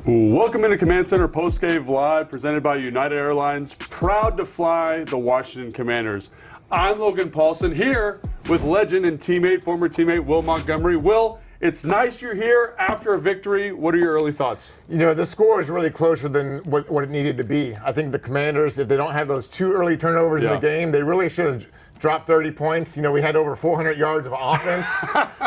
Welcome into Command Center Postgame Live, presented by United Airlines, proud to fly the Washington Commanders. I'm Logan Paulson, here with legend and former teammate Will Montgomery. Will, it's nice you're here after a victory. What are your early thoughts? You know, the score is really closer than what it needed to be. I think the Commanders, if they don't have those 2 early turnovers in the game, they really should have dropped 30 points. You know, we had over 400 yards of offense,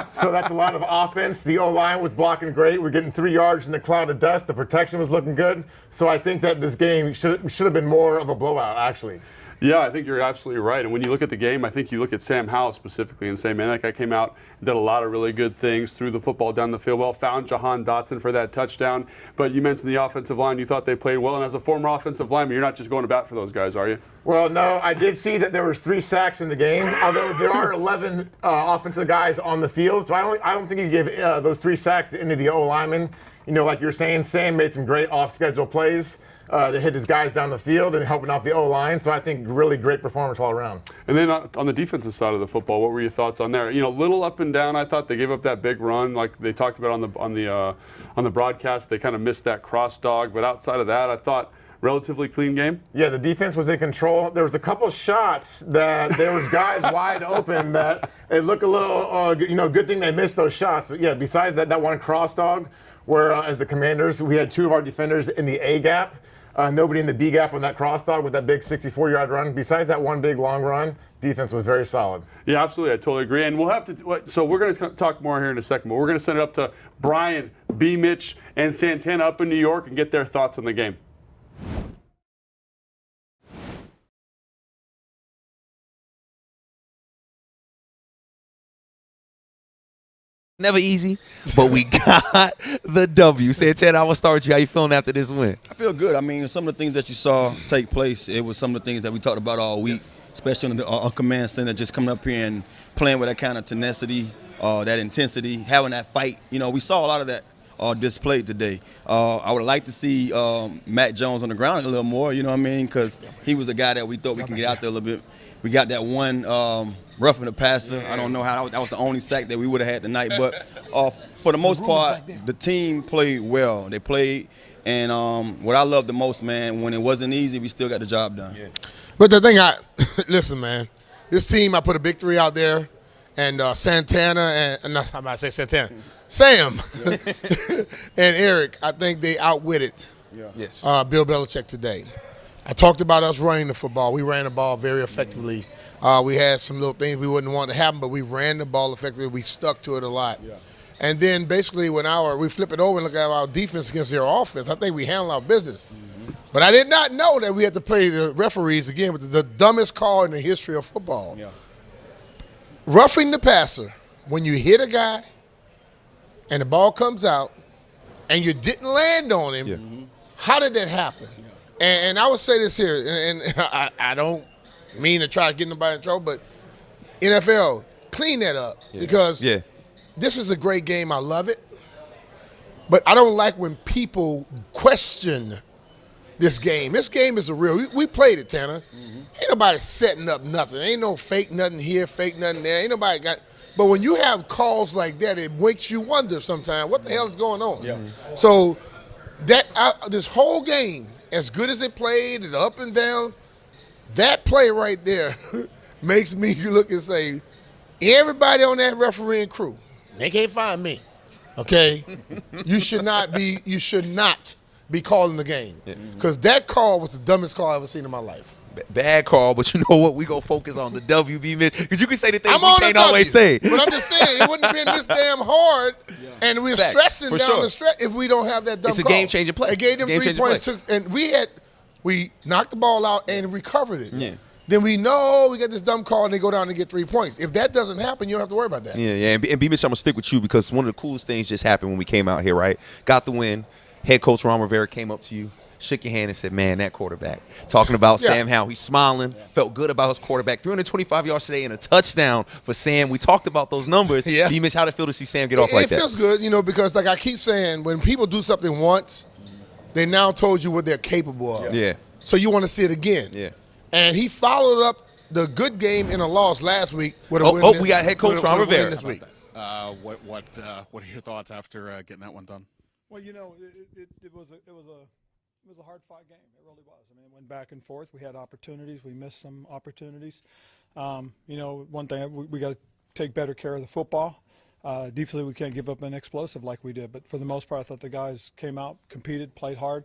so that's a lot of offense. The O-line was blocking great. We're getting 3 yards in the cloud of dust. The protection was looking good. So I think that this game should have been more of a blowout, actually. Yeah, I think you're absolutely right. And when you look at the game, I think you look at Sam Howell specifically and say, man, that guy came out and did a lot of really good things, threw the football down the field well, found Jahan Dotson for that touchdown. But you mentioned the offensive line. You thought they played well. And as a former offensive lineman, you're not just going to bat for those guys, are you? Well, no, I did see that there was 3 sacks in the game, although there are 11 offensive guys on the field. So I don't think you give those 3 sacks to any of the O-linemen. You know, like you're saying, Sam made some great off-schedule plays to hit his guys down the field and helping out the O-line. So I think really great performance all around. And then on the defensive side of the football, what were your thoughts on there? You know, little up and down. I thought they gave up that big run, like they talked about on the broadcast. They kind of missed that cross dog, but outside of that, I thought relatively clean game. Yeah, the defense was in control. There was a couple shots that there was guys wide open that it looked a little, good thing they missed those shots. But yeah, besides that one cross dog, where as the Commanders, we had 2 of our defenders in the A gap. Nobody in the B gap on that cross dog with that big 64-yard run. Besides that one big long run, defense was very solid. Yeah, absolutely. I totally agree. And we'll have to. So we're going to talk more here in a second, but we're going to send it up to Brian, B. Mitch, and Santana up in New York and get their thoughts on the game. Never easy, but we got the W. Santana, I will start with you. How you feeling after this win? I feel good. I mean, some of the things that you saw take place, it was some of the things that we talked about all week, especially on the Command Center, just coming up here and playing with that kind of tenacity, that intensity, having that fight. You know, we saw a lot of that displayed today. I would like to see Matt Jones on the ground a little more, you know what I mean, because he was a guy that we thought we could get out there a little bit. We got that one roughing the passer. I don't know how that was the only sack that we would have had tonight. But for the most part, the team played well. They played, and what I love the most, man, when it wasn't easy, we still got the job done. Yeah. But the thing listen, man, this team, I put a big 3 out there, and Santana and I'm about to say Santana, Sam and Eric, I think they outwitted Bill Belichick today. I talked about us running the football. We ran the ball very effectively. We had some little things we wouldn't want to happen, but we ran the ball effectively. We stuck to it a lot. Yeah. And then basically when we flip it over and look at our defense against their offense, I think we handled our business. Mm-hmm. But I did not know that we had to play the referees again with the dumbest call in the history of football. Yeah. Roughing the passer, when you hit a guy and the ball comes out and you didn't land on him, how did that happen? Yeah. And I would say this here, and I don't mean to try to get nobody in trouble, but NFL, clean that up because this is a great game. I love it. But I don't like when people question this game. This game is a real. We played it, Tanner. Mm-hmm. Ain't nobody setting up nothing. Ain't no fake nothing here, fake nothing there. Ain't nobody got. But when you have calls like that, it makes you wonder sometimes what the hell is going on. Yeah. So this whole game, as good as it played, the up and downs, that play right there makes me look and say, everybody on that refereeing crew, they can't find me. Okay, you should not be calling the game because that call was the dumbest call I've ever seen in my life. Bad call, but you know what? We gonna focus on the WB, Mitch, because you can say the things you can't always say. But I'm just saying it wouldn't have been this damn hard, and we're stressing down the stretch if we don't have that dumb call. It's a game-changing play. It gave them 3 points, and we knocked the ball out and recovered it. Yeah. then we know we get this dumb call and they go down and get 3 points. If that doesn't happen, you don't have to worry about that. Yeah. And B-Mitch, I'm going to stick with you because one of the coolest things just happened when we came out here, right? Got the win. Head coach Ron Rivera came up to you, shook your hand and said, man, that quarterback. Talking about Sam Howell. He's smiling, felt good about his quarterback. 325 yards today and a touchdown for Sam. We talked about those numbers. Yeah. B-Mitch, how'd it feel to see Sam get off like that? It feels good, because like I keep saying, when people do something once, they now told you what they're capable of. Yeah. So you want to see it again. Yeah. And he followed up the good game in a loss last week with a win. We got head coach Ron Rivera this week. What are your thoughts after getting that one done? Well, it was a hard fought game. It really was. I mean, it went back and forth. We had opportunities. We missed some opportunities. One thing we got to take better care of the football. Defensively, we can't give up an explosive like we did. But for the most part, I thought the guys came out, competed, played hard,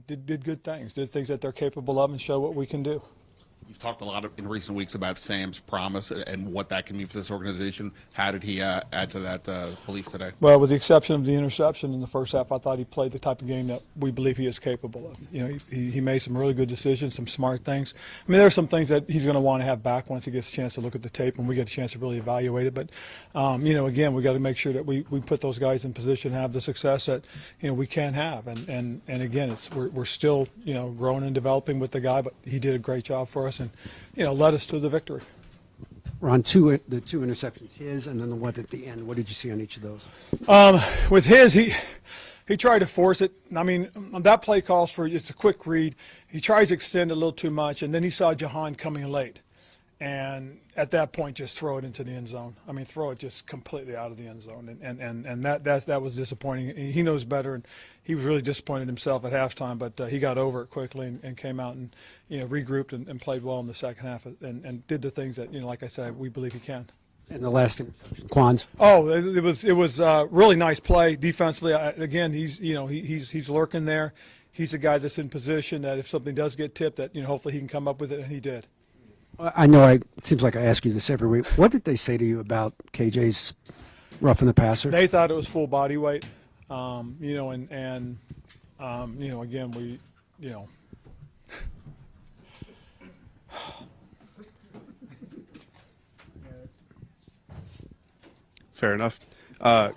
did good things, did things that they're capable of, and show what we can do. You've talked a lot in recent weeks about Sam's promise and what that can mean for this organization. How did he add to that belief today? Well, with the exception of the interception in the first half, I thought he played the type of game that we believe he is capable of. He made some really good decisions, some smart things. I mean, there are some things that he's going to want to have back once he gets a chance to look at the tape and we get a chance to really evaluate it. But, again, we got to make sure that we put those guys in position to have the success that, we can have. And again, we're still, growing and developing with the guy, but he did a great job for us and, led us to the victory. Ron, the two interceptions, his and then the one at the end. What did you see on each of those? With his, he tried to force it. I mean, that play calls for it's a quick read. He tries to extend a little too much, and then he saw Jahan coming late. And at that point, just throw it into the end zone. I mean, throw it just completely out of the end zone. And that was disappointing. He knows better, and he was really disappointed himself at halftime, but he got over it quickly and came out and, regrouped and played well in the second half and did the things that, like I said, we believe he can. And the last interception, Quans. Oh, it was a really nice play defensively. Again, he's lurking there. He's a guy that's in position that if something does get tipped, that hopefully he can come up with it, and he did. I know it seems like I ask you this every week. What did they say to you about KJ's roughing the passer? They thought it was full body weight, again, we, Fair enough.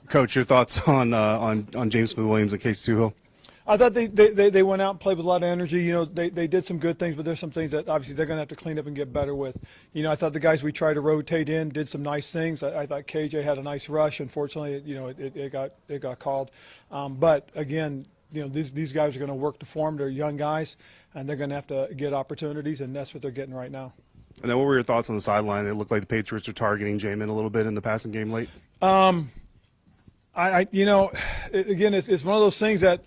Coach, your thoughts on James Smith-Williams and Case Tuhill? I thought they went out and played with a lot of energy. They did some good things, but there's some things that obviously they're going to have to clean up and get better with. I thought the guys we tried to rotate in did some nice things. I thought KJ had a nice rush. Unfortunately, it got called. But again, these guys are going to work to form. They're young guys, and they're going to have to get opportunities, and that's what they're getting right now. And then what were your thoughts on the sideline? It looked like the Patriots are targeting Jamin a little bit in the passing game late. Again, it's one of those things that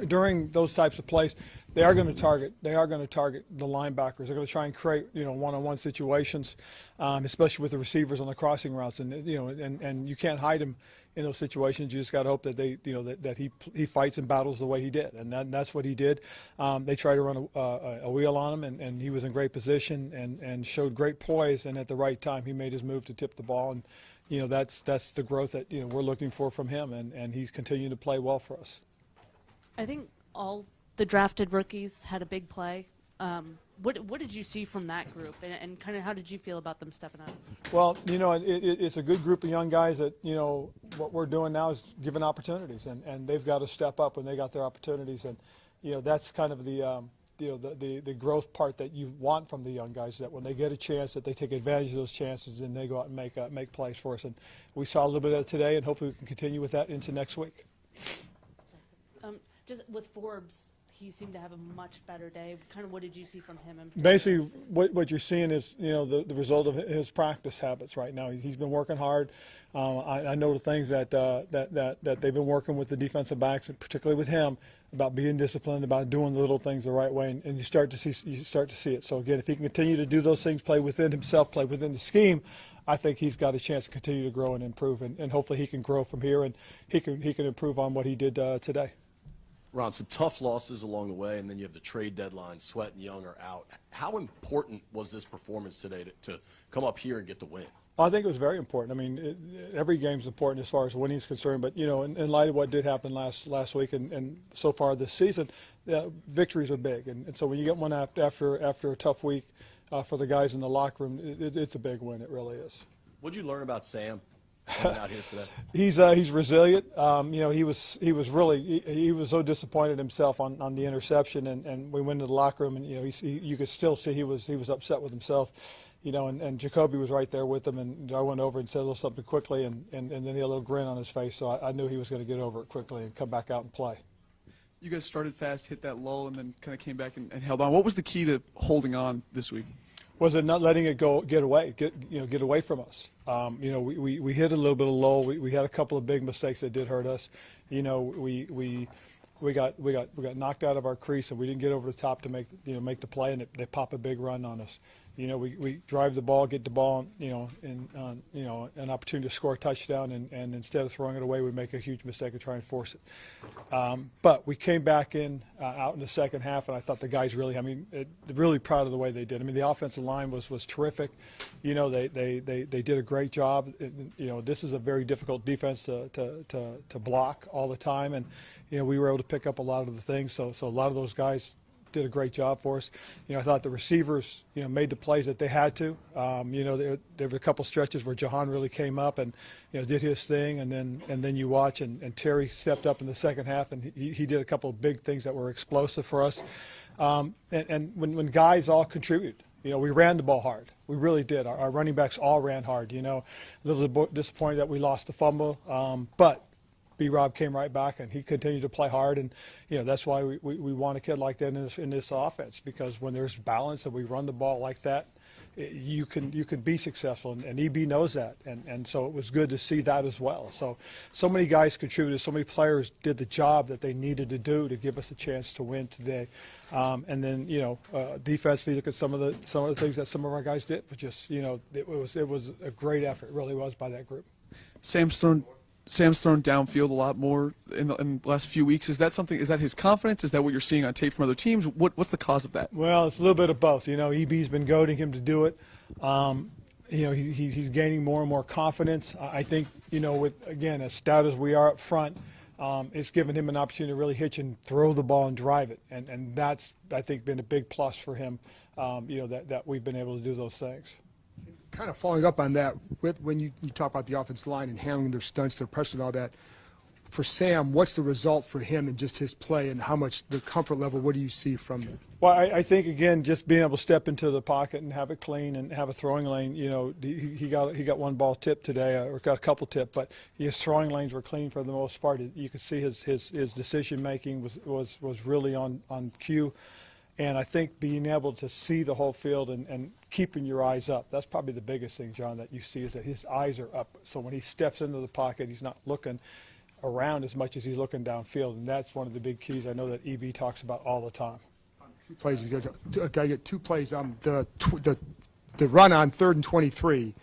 during those types of plays, they are going to target. They are going to target the linebackers. They're going to try and create one-on-one situations, especially with the receivers on the crossing routes. And and you can't hide him in those situations. You just got to hope that that he fights and battles the way he did, and that's what he did. They tried to run a wheel on him, and he was in great position and showed great poise. And at the right time, he made his move to tip the ball. And that's the growth that we're looking for from him, and he's continuing to play well for us. I think all the drafted rookies had a big play. What did you see from that group, and kind of how did you feel about them stepping up? Well, it's a good group of young guys that what we're doing now is giving opportunities, and they've got to step up when they got their opportunities, and that's kind of the growth part that you want from the young guys, that when they get a chance that they take advantage of those chances and they go out and make plays for us. And we saw a little bit of that today, and hopefully we can continue with that into next week. Just with Forbes, he seemed to have a much better day. Kind of what did you see from him? Basically, what you're seeing is the result of his practice habits right now. He's been working hard. I know the things that they've been working with the defensive backs, and particularly with him, about being disciplined, about doing the little things the right way, and you start to see it. So again, if he can continue to do those things, play within himself, play within the scheme, I think he's got a chance to continue to grow and improve, and hopefully he can grow from here, and he can improve on what he did today. Ron, some tough losses along the way, and then you have the trade deadline. Sweat and Young are out. How important was this performance today to come up here and get the win? I think it was very important. I mean, every game's important as far as winning is concerned, but in light of what did happen last week and so far this season, victories are big, and so when you get one after a tough week, for the guys in the locker room, it's a big win. It really is. What'd you learn about Sam coming out here today? He's resilient. He was so disappointed himself on the interception, and we went into the locker room, and you could still see he was upset with himself. And Jacoby was right there with him, and I went over and said a little something quickly, and then he had a little grin on his face, so I knew he was going to get over it quickly and come back out and play. You guys started fast, hit that lull, and then kind of came back and held on. What was the key to holding on this week? Was it not letting it get away from us? We hit a little bit of lull. We had a couple of big mistakes that did hurt us. We got knocked out of our crease, and we didn't get over the top to make the play, and they pop a big run on us. We drive the ball, get the ball, and an opportunity to score a touchdown, and instead of throwing it away, we make a huge mistake of trying to force it. But we came back out in the second half, and I thought the guys really proud of the way they did. The offensive line was terrific. They did a great job. This is a very difficult defense to block all the time, and we were able to pick up a lot of the things. So a lot of those guys did a great job for us. I thought the receivers, made the plays that they had to. There were a couple stretches where Jahan really came up and, did his thing, and then you watch and Terry stepped up in the second half, and he did a couple of big things that were explosive for us. And when guys all contribute, we ran the ball hard. We really did. Our running backs all ran hard. A little disappointed that we lost the fumble, but B-Rob came right back, and he continued to play hard, and that's why we want a kid like that in this offense, because when there's balance and we run the ball like that, you can be successful, and EB knows that, and so it was good to see that as well. So many guys contributed, so many players did the job that they needed to do to give us a chance to win today, and then defensively, look at some of the things that some of our guys did, but just it was a great effort, it really was, by that group. Sam's thrown downfield a lot more in the last few weeks. Is that his confidence? Is that what you're seeing on tape from other teams? What's the cause of that? Well, it's a little bit of both. EB's been goading him to do it. He's gaining more and more confidence. I think, again, as stout as we are up front, it's given him an opportunity to really hitch and throw the ball and drive it. And that's, I think, been a big plus for him, that we've been able to do those things. Kind of following up on that, when you talk about the offensive line and handling their stunts, their pressure and all that, for Sam, what's the result for him in just his play, and how much the comfort level, what do you see from it? Well, I think, again, just being able to step into the pocket and have it clean and have a throwing lane, he got one ball tipped today, or got a couple tipped, but his throwing lanes were clean for the most part. You could see his decision-making was really on cue. And I think being able to see the whole field and keeping your eyes up, that's probably the biggest thing, John, that you see, is that his eyes are up. So when he steps into the pocket, he's not looking around as much as he's looking downfield. And that's one of the big keys I know that EB talks about all the time. Two plays, you got to get 2 plays. The run on 3rd and 23.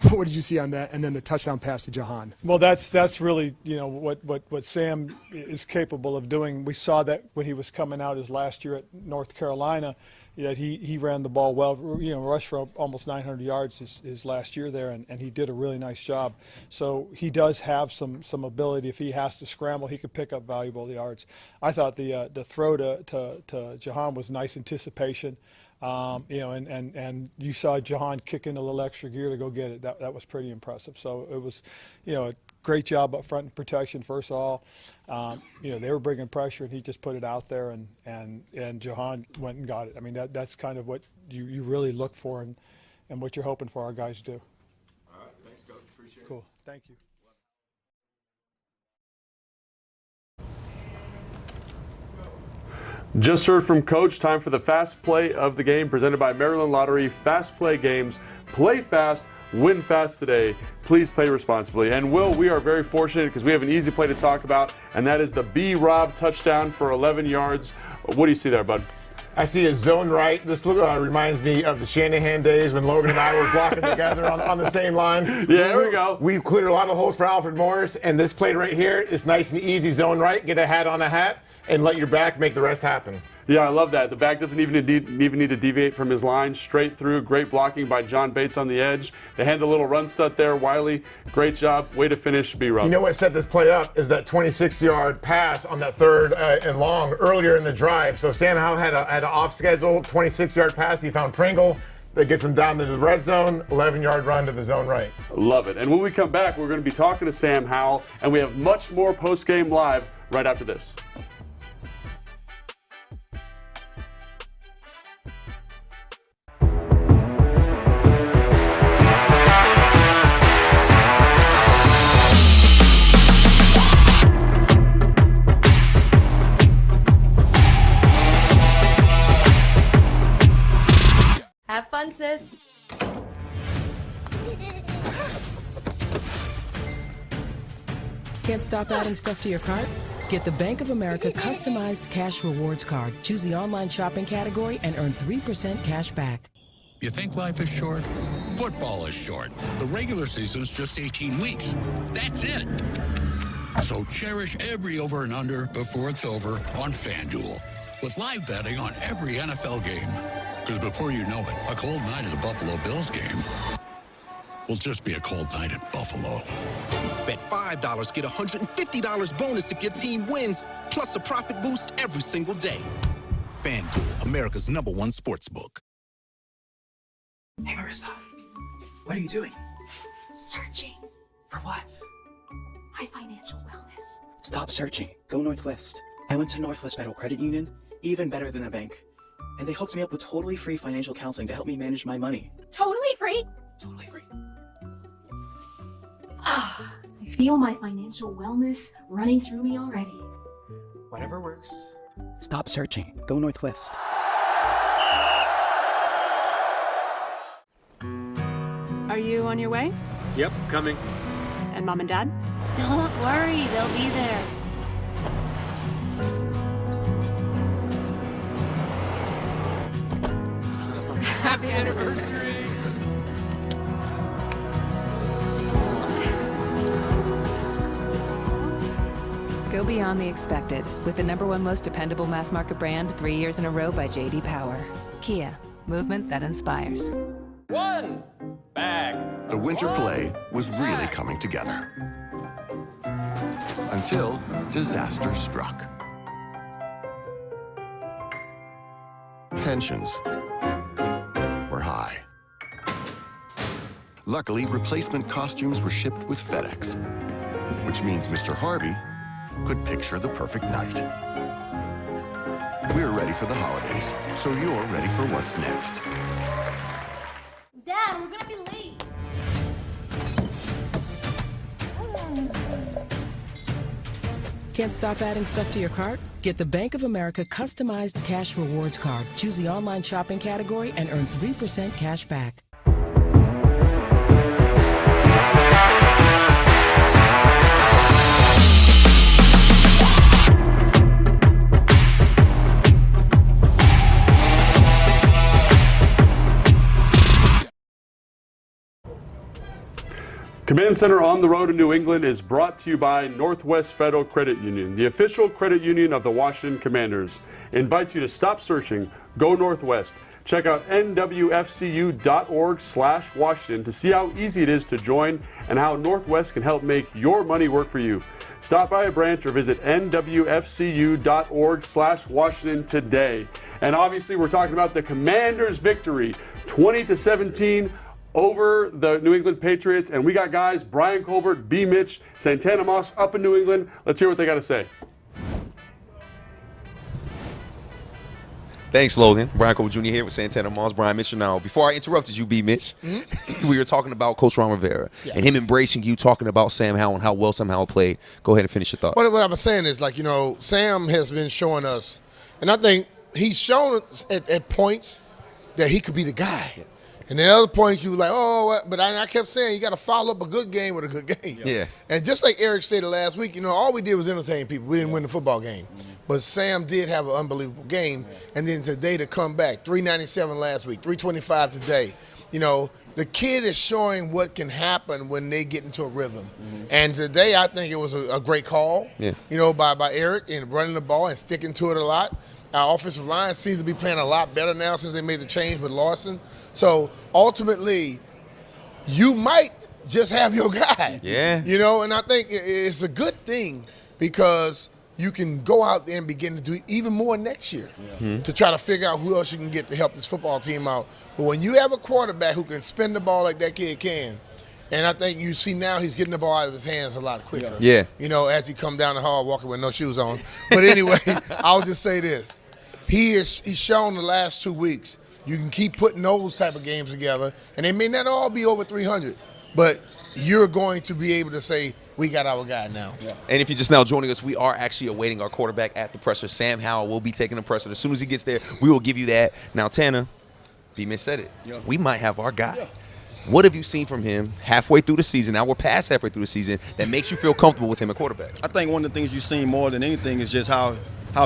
What did you see on that? And then the touchdown pass to Jahan. Well, that's really what Sam is capable of doing. We saw that when he was coming out his last year at North Carolina, that he ran the ball well. Rushed for almost 900 yards his last year there, and he did a really nice job. So he does have some ability. If he has to scramble, he can pick up valuable yards. I thought the throw to Jahan was nice anticipation. And you saw Jahan kick in a little extra gear to go get it. That was pretty impressive. So it was, a great job up front in protection. First of all, they were bringing pressure, and he just put it out there, and Jahan went and got it. That's kind of what you really look for, and what you're hoping for our guys to do. All right, thanks, Coach. Appreciate it. Cool. Thank you. Just heard from Coach. Time for the fast play of the game, presented by Maryland Lottery. Fast play games. Play fast, win fast today. Please play responsibly. And Will, we are very fortunate because we have an easy play to talk about, and that is the B-Rob touchdown for 11 yards. What do you see there, bud? I see a zone right. This reminds me of the Shanahan days when Logan and I were blocking together on the same line. Yeah, there we go. We cleared a lot of holes for Alfred Morris, and this play right here is nice and easy. Zone right, get a hat on a hat, and let your back make the rest happen. Yeah, I love that. The back doesn't even need to deviate from his line. Straight through. Great blocking by John Bates on the edge. They had the little run stud there. Wiley, great job. Way to finish, B-Rob. You know what set this play up is that 26-yard pass on that 3rd and long earlier in the drive. So Sam Howell had an off-schedule 26-yard pass. He found Pringle. that gets them down to the red zone, 11-yard run to the zone right. Love it. And when we come back, we're going to be talking to Sam Howell, and we have much more post-game live right after this. Have fun, sis. Can't stop adding stuff to your cart? Get the Bank of America customized cash rewards card. Choose the online shopping category and earn 3% cash back. You think life is short? Football is short. The regular season's just 18 weeks. That's it. So cherish every over and under before it's over on FanDuel, with live betting on every NFL game. Because before you know it, a cold night at a Buffalo Bills game will just be a cold night in Buffalo. Bet $5, get $150 bonus if your team wins, plus a profit boost every single day. FanDuel, America's #1 sportsbook. Hey, Marissa, what are you doing? Searching For what? my financial wellness. Stop searching. Go Northwest. I went to Northwest Federal Credit Union, even better than a bank. And they hooked me up with totally free financial counseling to help me manage my money. Totally free? Totally free. I feel my financial wellness running through me already. Whatever works. Stop searching. Go Northwest. Are you on your way? Yep, coming. And Mom and Dad? Don't worry, they'll be there. Happy anniversary! Go beyond the expected with the #1 most dependable mass market brand 3 years in a row by J.D. Power. Kia, movement that inspires. One bag. The winter play was really coming together. Until disaster struck. Tensions were high. Luckily, replacement costumes were shipped with FedEx, which means Mr. Harvey could picture the perfect night. We're ready for the holidays, so you're ready for what's next. Dad, we're gonna be late. Can't stop adding stuff to your cart? Get the Bank of America customized cash rewards card. Choose the online shopping category and earn 3% cash back. Command Center on the Road in New England is brought to you by Northwest Federal Credit Union, the official credit union of the Washington Commanders. It invites you to stop searching, go Northwest. Check out nwfcu.org/Washington to see how easy it is to join and how Northwest can help make your money work for you. Stop by a branch or visit nwfcu.org/Washington today. And obviously we're talking about the Commanders' victory, 20-17 over the New England Patriots, and we got guys, Brian Colbert, B. Mitch, Santana Moss up in New England. Let's hear what they got to say. Thanks, Logan. Brian Colbert Jr. here with Santana Moss, Brian Mitchell. Now, before I interrupted you, B. Mitch, we were talking about Coach Ron Rivera and him embracing you, talking about Sam Howell and how well Sam Howell played. Go ahead and finish your thought. What I was saying is, like, you know, Sam has been showing us, and I think he's shown us at points that he could be the guy. Yeah. And then other points you were like, oh, but I kept saying you got to follow up a good game with a good game. Yeah. And just like Eric stated last week, you know, all we did was entertain people. We didn't win the football game. But Sam did have an unbelievable game. And then today to come back, 397 last week, 325 today. You know, the kid is showing what can happen when they get into a rhythm. And today I think it was a great call, you know, by Eric and running the ball and sticking to it a lot. Our offensive line seems to be playing a lot better now since they made the change with Lawson. So ultimately, you might just have your guy. Yeah. You know, and I think it's a good thing because you can go out there and begin to do even more next year to try to figure out who else you can get to help this football team out. But when you have a quarterback who can spin the ball like that kid can, and I think you see now he's getting the ball out of his hands a lot quicker. Yeah. You know, as he come down the hall walking with no shoes on. But anyway, I'll just say this. He's shown the last 2 weeks you can keep putting those type of games together, and they may not all be over 300, but you're going to be able to say, we got our guy now. Yeah. And if you're just now joining us, we are actually awaiting our quarterback at the presser. Sam Howell will be taking the presser. As soon as he gets there, we will give you that. Now, Tanner, B-Man said it. Yeah. We might have our guy. Yeah. What have you seen from him halfway through the season? Now we're past halfway through the season. That makes you feel comfortable with him at quarterback. I think one of the things you've seen more than anything is just how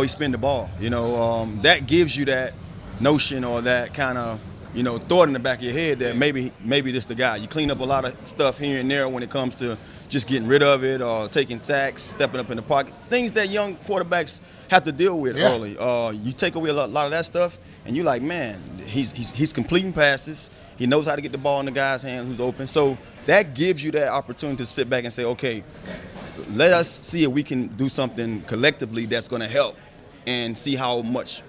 he spin the ball. You know, that gives you that notion or that kind of, you know, thought in the back of your head that maybe this the guy. You clean up a lot of stuff here and there when it comes to just getting rid of it or taking sacks, stepping up in the pockets, things that young quarterbacks have to deal with early. You take away a lot of that stuff, and you're like, man, he's completing passes. He knows how to get the ball in the guy's hands who's open. So that gives you that opportunity to sit back and say, okay, let us see if we can do something collectively that's going to help and see how much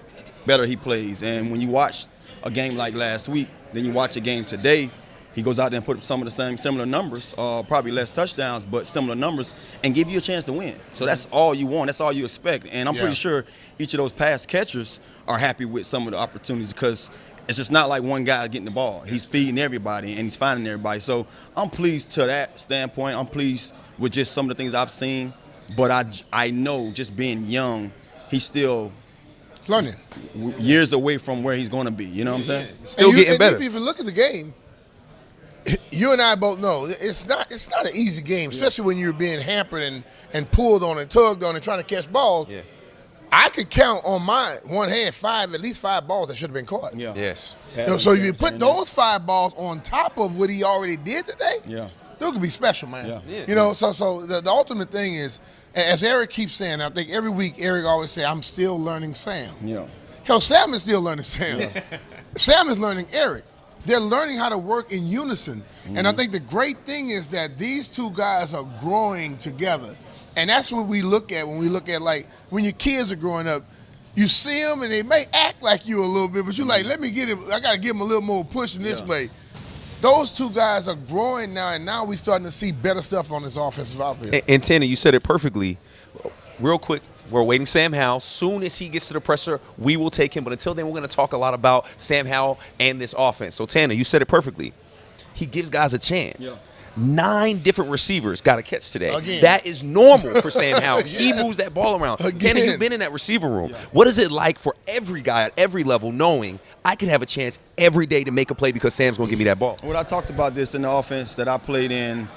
better he plays. And when you watch a game like last week, then you watch a game today, he goes out there and put up some of the similar numbers, probably less touchdowns, but similar numbers, and give you a chance to win. So that's all you want. That's all you expect. And I'm pretty sure each of those pass catchers are happy with some of the opportunities because it's just not like one guy getting the ball. He's feeding everybody, and he's finding everybody. So I'm pleased to that standpoint. I'm pleased with just some of the things I've seen. But I know just being young, he's still learning years away from where he's going to be. You know what I'm saying? Still getting better. If you look at the game, you and I both know it's not an easy game, especially when you're being hampered and pulled on and tugged on and trying to catch balls. Yeah. I could count on my one hand at least five balls that should have been caught. Yeah. Yes. So if you put those 5 balls on top of what he already did today, it could be special, man. Yeah. You know, so the ultimate thing is, as Eric keeps saying, I think every week Eric always say, I'm still learning Sam. Yeah. Hell, Sam is still learning Sam. Sam is learning Eric. They're learning how to work in unison. Mm-hmm. And I think the great thing is that these two guys are growing together. And that's what we look at when we look at, like, when your kids are growing up, you see them and they may act like you a little bit, but you're like, let me get him, I got to give him a little more push in this way. Those two guys are growing now, and now we're starting to see better stuff on this offensive outfield. And Tanner, you said it perfectly. Real quick, we're waiting Sam Howell. Soon as he gets to the presser, we will take him. But until then, we're going to talk a lot about Sam Howell and this offense. So, Tanner, you said it perfectly. He gives guys a chance. Yeah. 9 different receivers got a catch today. Again. That is normal for Sam Howell. He moves that ball around. Tanner, you've been in that receiver room. Yeah. What is it like for every guy at every level knowing I can have a chance every day to make a play because Sam's going to give me that ball? Well, I talked about this in the offense that I played in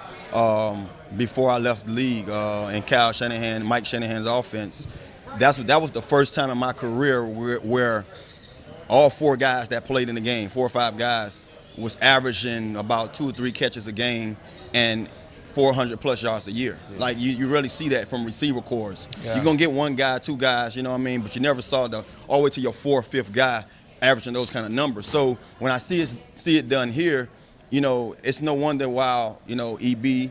before I left the league in Mike Shanahan's offense. That was the first time in my career where all 4 guys that played in the game, 4 or 5 guys, was averaging about 2 or 3 catches a game and 400-plus yards a year. Yeah. Like, you really see that from receiver cores. Yeah. You're going to get 1 guy, 2 guys, you know what I mean? But you never saw all the way to your 4th, 5th guy averaging those kind of numbers. So when I see it done here, you know, it's no wonder why, you know, EB,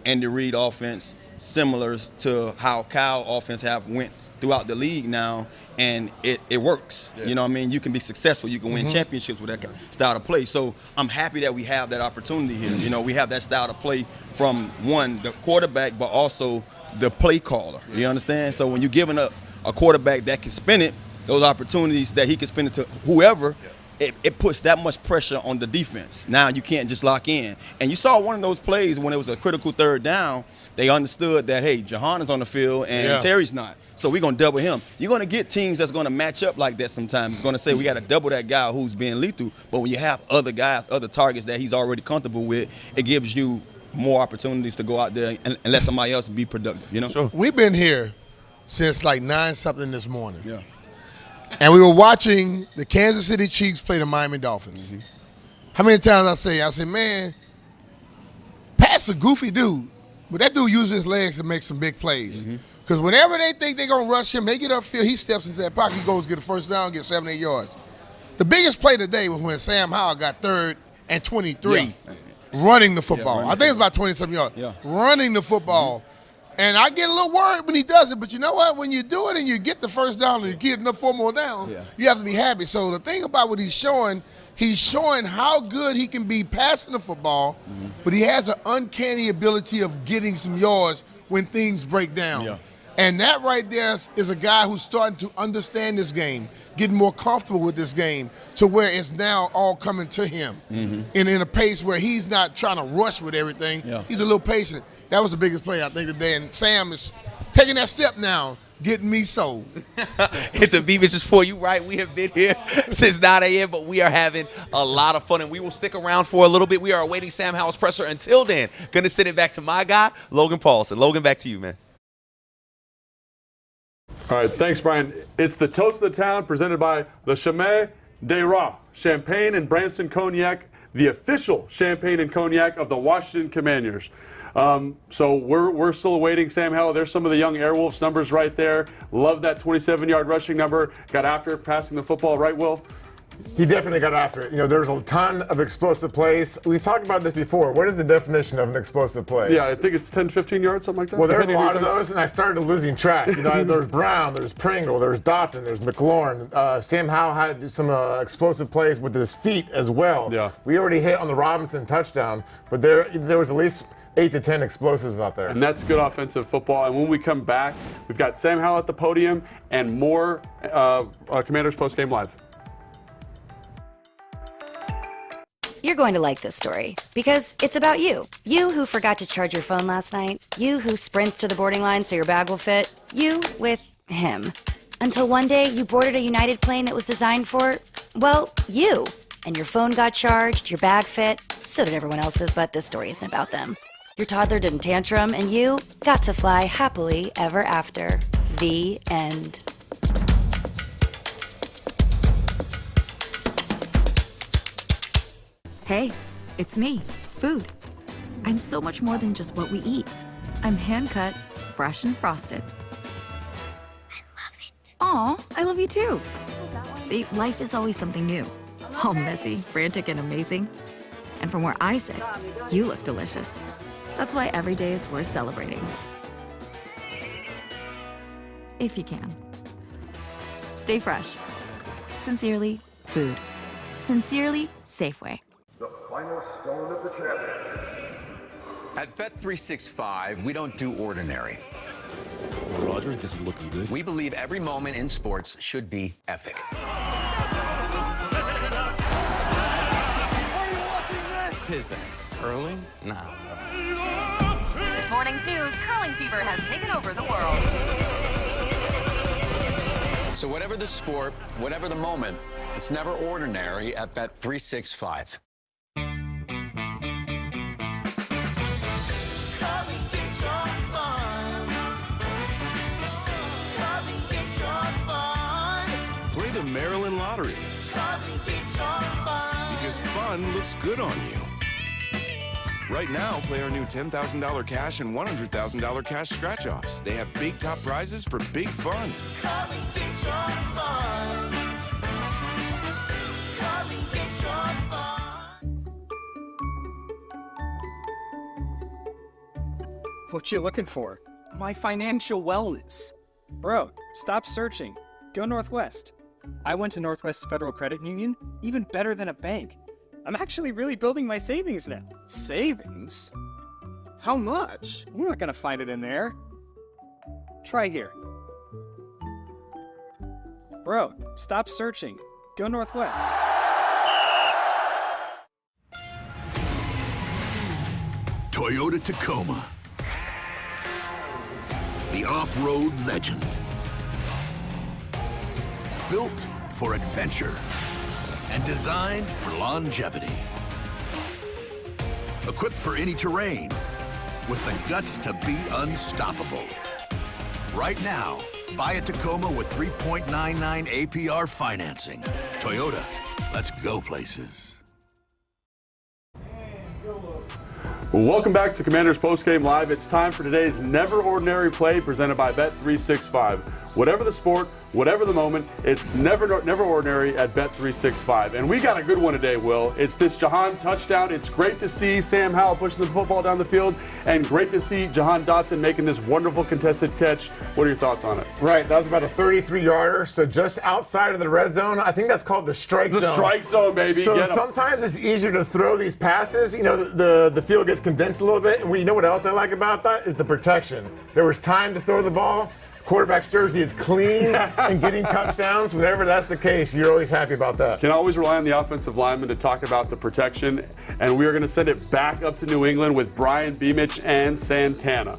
Andy Reid offense, similar to how Kyle offense have went throughout the league now, and it works. Yeah. You know what I mean? You can be successful. You can win championships with that style of play. So I'm happy that we have that opportunity here. You know, we have that style of play from, one, the quarterback, but also the play caller. Yes. You understand? So when you're giving up a quarterback that can spin it, those opportunities that he can spin it to whoever, it puts that much pressure on the defense. Now you can't just lock in. And you saw one of those plays when it was a critical 3rd down, they understood that, hey, Jahan is on the field and Terry's not. So we're going to double him. You're going to get teams that's going to match up like that sometimes. It's going to say we got to double that guy who's being lethal. But when you have other guys, other targets that he's already comfortable with, it gives you more opportunities to go out there and let somebody else be productive, you know? Sure. We've been here since like 9-something this morning. Yeah. And we were watching the Kansas City Chiefs play the Miami Dolphins. How many times I say, man, Pat's a goofy dude, but that dude uses his legs to make some big plays. Because whenever they think they're going to rush him, they get upfield, he steps into that pocket, he goes get a first down, get 7-8 yards. The biggest play today was when Sam Howell got 3rd and 23 running the football. I think it was about 20-something yards. Running the football. And I get a little worried when he does it, but you know what? When you do it and you get the first down and you get enough 4 more down, you have to be happy. So the thing about what he's showing how good he can be passing the football, but he has an uncanny ability of getting some yards when things break down. Yeah. And that right there is a guy who's starting to understand this game, getting more comfortable with this game to where it's now all coming to him in a pace where he's not trying to rush with everything. Yeah. He's a little patient. That was the biggest play, I think, today. And Sam is taking that step now, getting me sold. It's a Beavis Sport. You right. We have been here since 9 a.m., but we are having a lot of fun, and we will stick around for a little bit. We are awaiting Sam Howell's presser. Until then, going to send it back to my guy, Logan Paulson. Logan, back to you, man. All right, thanks, Brian. It's the Toast of the Town presented by Le Chemin des Rats, Champagne and Branson Cognac, the official champagne and cognac of the Washington Commanders. So we're still awaiting Sam Howell. There's some of the young Airwolves numbers right there. Love that 27-yard rushing number. Got after it, passing the football, right, Will? He definitely got after it. You know, there's a ton of explosive plays. We've talked about this before. What is the definition of an explosive play? Yeah, I think it's 10, 15 yards, something like that. Well, there's a lot of those, and I started losing track. You know, there's Brown, there's Pringle, there's Dotson, there's McLaurin. Sam Howell had some explosive plays with his feet as well. Yeah. We already hit on the Robinson touchdown, but there was at least 8 to 10 explosives out there. And that's good offensive football. And when we come back, we've got Sam Howell at the podium and more Commanders Postgame Live. You're going to like this story because it's about you. You who forgot to charge your phone last night. You who sprints to the boarding line so your bag will fit. You with him. Until one day you boarded a United plane that was designed for, well, you. And your phone got charged, your bag fit. So did everyone else's, but this story isn't about them. Your toddler didn't tantrum and you got to fly happily ever after. The end. Hey, it's me, food. I'm so much more than just what we eat. I'm hand-cut, fresh and frosted. I love it. Aw, I love you too. See, life is always something new. All messy, frantic, and amazing. And from where I sit, you look delicious. That's why every day is worth celebrating. If you can. Stay fresh. Sincerely, food. Sincerely, Safeway. The final stone of the championship. At Bet365, we don't do ordinary. Roger, this is looking good. We believe every moment in sports should be epic. Are you watching this? Is that curling? No. This morning's news, curling fever has taken over the world. So whatever the sport, whatever the moment, it's never ordinary at Bet365. Play the Maryland Lottery. Because fun looks good on you. Right now, play our new $10,000 cash and $100,000 cash scratch-offs. They have big top prizes for big fun. What you looking for? My financial wellness. Bro, stop searching. Go Northwest. I went to Northwest Federal Credit Union, even better than a bank. I'm actually really building my savings now. Savings? How much? We're not gonna find it in there. Try here. Bro, stop searching. Go Northwest. Toyota Tacoma. The off-road legend. Built for adventure and designed for longevity. Equipped for any terrain with the guts to be unstoppable. Right now, buy a Tacoma with 3.99 APR financing. Toyota, let's go places. Welcome back to Commanders Postgame Live. It's time for today's Never Ordinary Play presented by Bet365. Whatever the sport, whatever the moment, it's never ordinary at Bet365. And we got a good one today, Will. It's this Jahan touchdown. It's great to see Sam Howell pushing the football down the field, and great to see Jahan Dotson making this wonderful contested catch. What are your thoughts on it? Right, that was about a 33-yarder, so just outside of the red zone. I think that's called the strike zone. The strike zone, baby. So sometimes it's easier to throw these passes. You know, the field gets condensed a little bit, and you know what else I like about that is the protection. There was time to throw the ball. Quarterback's jersey is clean and getting touchdowns. Whenever that's the case, you're always happy about that. Can always rely on the offensive lineman to talk about the protection. And we are going to send it back up to New England with Brian Beamich and Santana.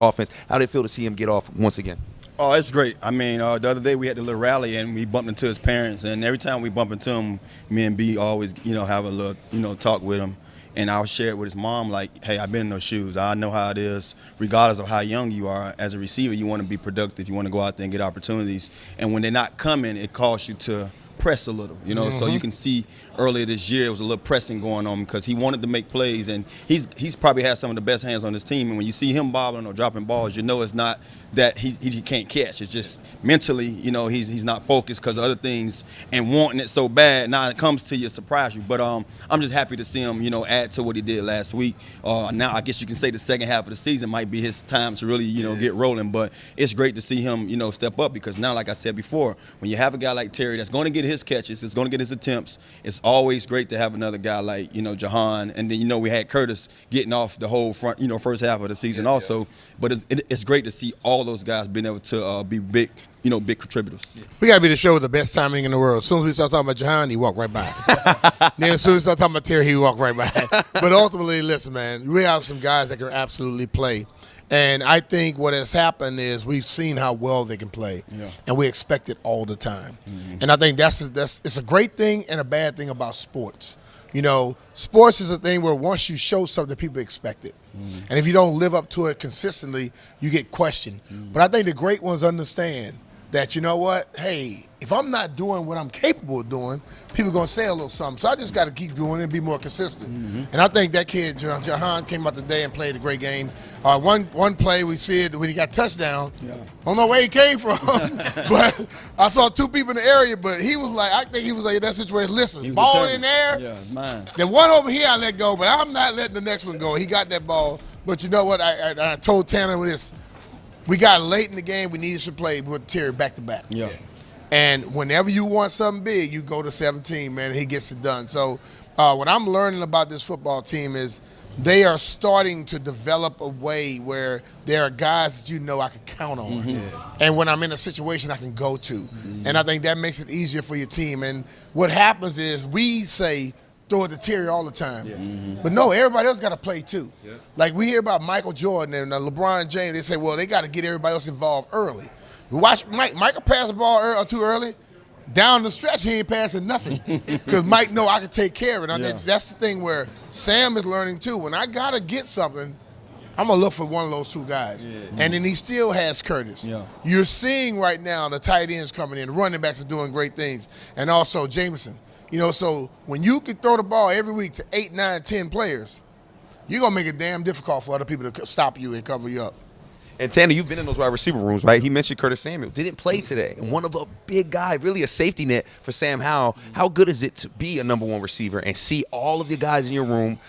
Offense. How did it feel to see him get off once again? Oh, it's great. I mean, the other day we had the little rally and we bumped into his parents, and every time we bump into him, me and B always, have a little, talk with him. And I'll share it with his mom, like, hey, I've been in those shoes. I know how it is, regardless of how young you are. As a receiver, you want to be productive. You want to go out there and get opportunities. And when they're not coming, it calls you to press a little, So you can see earlier this year it was a little pressing going on because he wanted to make plays, and he's probably has some of the best hands on his team. And when you see him bobbling or dropping balls, it's not that he can't catch. It's just mentally, he's not focused because of other things and wanting it so bad. Now it comes to you, surprise you. But I'm just happy to see him, add to what he did last week. Now I guess you can say the second half of the season might be his time to really, get rolling. But it's great to see him, step up because now, like I said before, when you have a guy like Terry that's going to get his catches, it's going to get his attempts. It's always great to have another guy like, Jahan. And then, we had Curtis getting off the whole front, first half of the season also. But it's great to see all those guys being able to be big, big contributors. We got to be the show with the best timing in the world. As soon as we start talking about Jahan, he walked right by. Then as soon as we start talking about Terry, he walked right by. But ultimately, listen, man, we have some guys that can absolutely play. And I think what has happened is we've seen how well they can play, and we expect it all the time. And I think that's it's a great thing and a bad thing about sports. Sports is a thing where once you show something, people expect it. And if you don't live up to it consistently, you get questioned. But I think the great ones understand that, hey, if I'm not doing what I'm capable of doing, people are going to say a little something. So I just got to keep doing it and be more consistent. And I think that kid, Jahan, came out today and played a great game. One play we said when he got touchdown, I don't know where he came from, but I saw two people in the area, but he was like, I think he was like in that situation, listen, ball in there. Yeah, mine. The one over here I let go, but I'm not letting the next one go. He got that ball. But you know what? I told Tanner with this. We got late in the game. We needed to play with Terry back-to-back. Yeah. And whenever you want something big, you go to 17, man, and he gets it done. So what I'm learning about this football team is they are starting to develop a way where there are guys that I can count on. And when I'm in a situation, I can go to. And I think that makes it easier for your team. And what happens is we say, throw it to Terry all the time. But no, everybody else got to play too. Like we hear about Michael Jordan and LeBron James, they say, well, they got to get everybody else involved early. We watch Michael pass the ball too early. Down the stretch, he ain't passing nothing because Mike know I can take care of it. I think that's the thing where Sam is learning too. When I got to get something, I'm going to look for one of those two guys. And then he still has Curtis. You're seeing right now the tight ends coming in, the running backs are doing great things, and also Jameson. So when you can throw the ball every week to 8, 9, 10 players, you're going to make it damn difficult for other people to stop you and cover you up. And Tanner, you've been in those wide receiver rooms, right? He mentioned Curtis Samuel. Didn't play today. And one of a big guy, really a safety net for Sam Howell. How good is it to be a number one receiver and see all of the guys in your room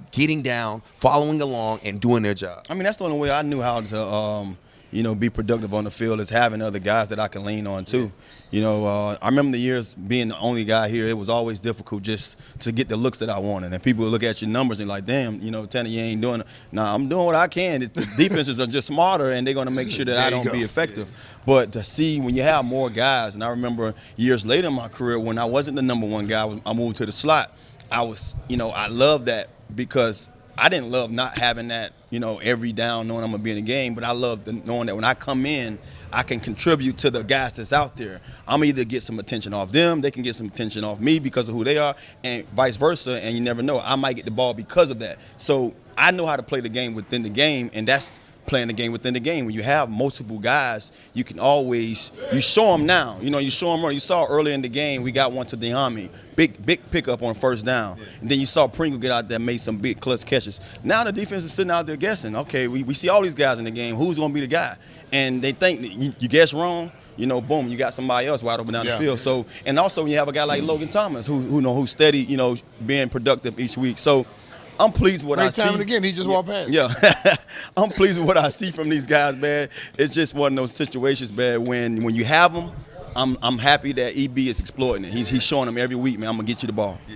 getting down, following along, and doing their job? I mean, that's the only way I knew how to, be productive on the field is having other guys that I can lean on too. I remember the years being the only guy here. It was always difficult just to get the looks that I wanted. And people would look at your numbers and like, damn, Tanner, you ain't doing it. Nah, I'm doing what I can. The defenses are just smarter, and they're going to make sure that I don't be effective. But to see when you have more guys, and I remember years later in my career when I wasn't the number one guy, I moved to the slot. I was, I loved that because I didn't love not having that, every down knowing I'm going to be in the game, but I love knowing that when I come in, I can contribute to the guys that's out there. I'm either get some attention off them, they can get some attention off me because of who they are, and vice versa, and you never know. I might get the ball because of that. So I know how to play the game within the game, and that's playing the game within the game. When you have multiple guys, you can always show them now. You show them. You saw early in the game, we got one to Diami, big pickup on first down, and then you saw Pringle get out there, made some big clutch catches. Now the defense is sitting out there guessing. Okay, we see all these guys in the game. Who's going to be the guy? And they think you guess wrong. Boom, you got somebody else wide open down the field. So, and also when you have a guy like Logan Thomas, who's steady, being productive each week. So, I'm pleased with what I see. Time and again, he just walked past. Yeah, I'm pleased with what I see from these guys, man. It's just one of those situations, man. When you have them, I'm happy that EB is exploiting it. He's showing them every week, man. I'm gonna get you the ball. Yeah.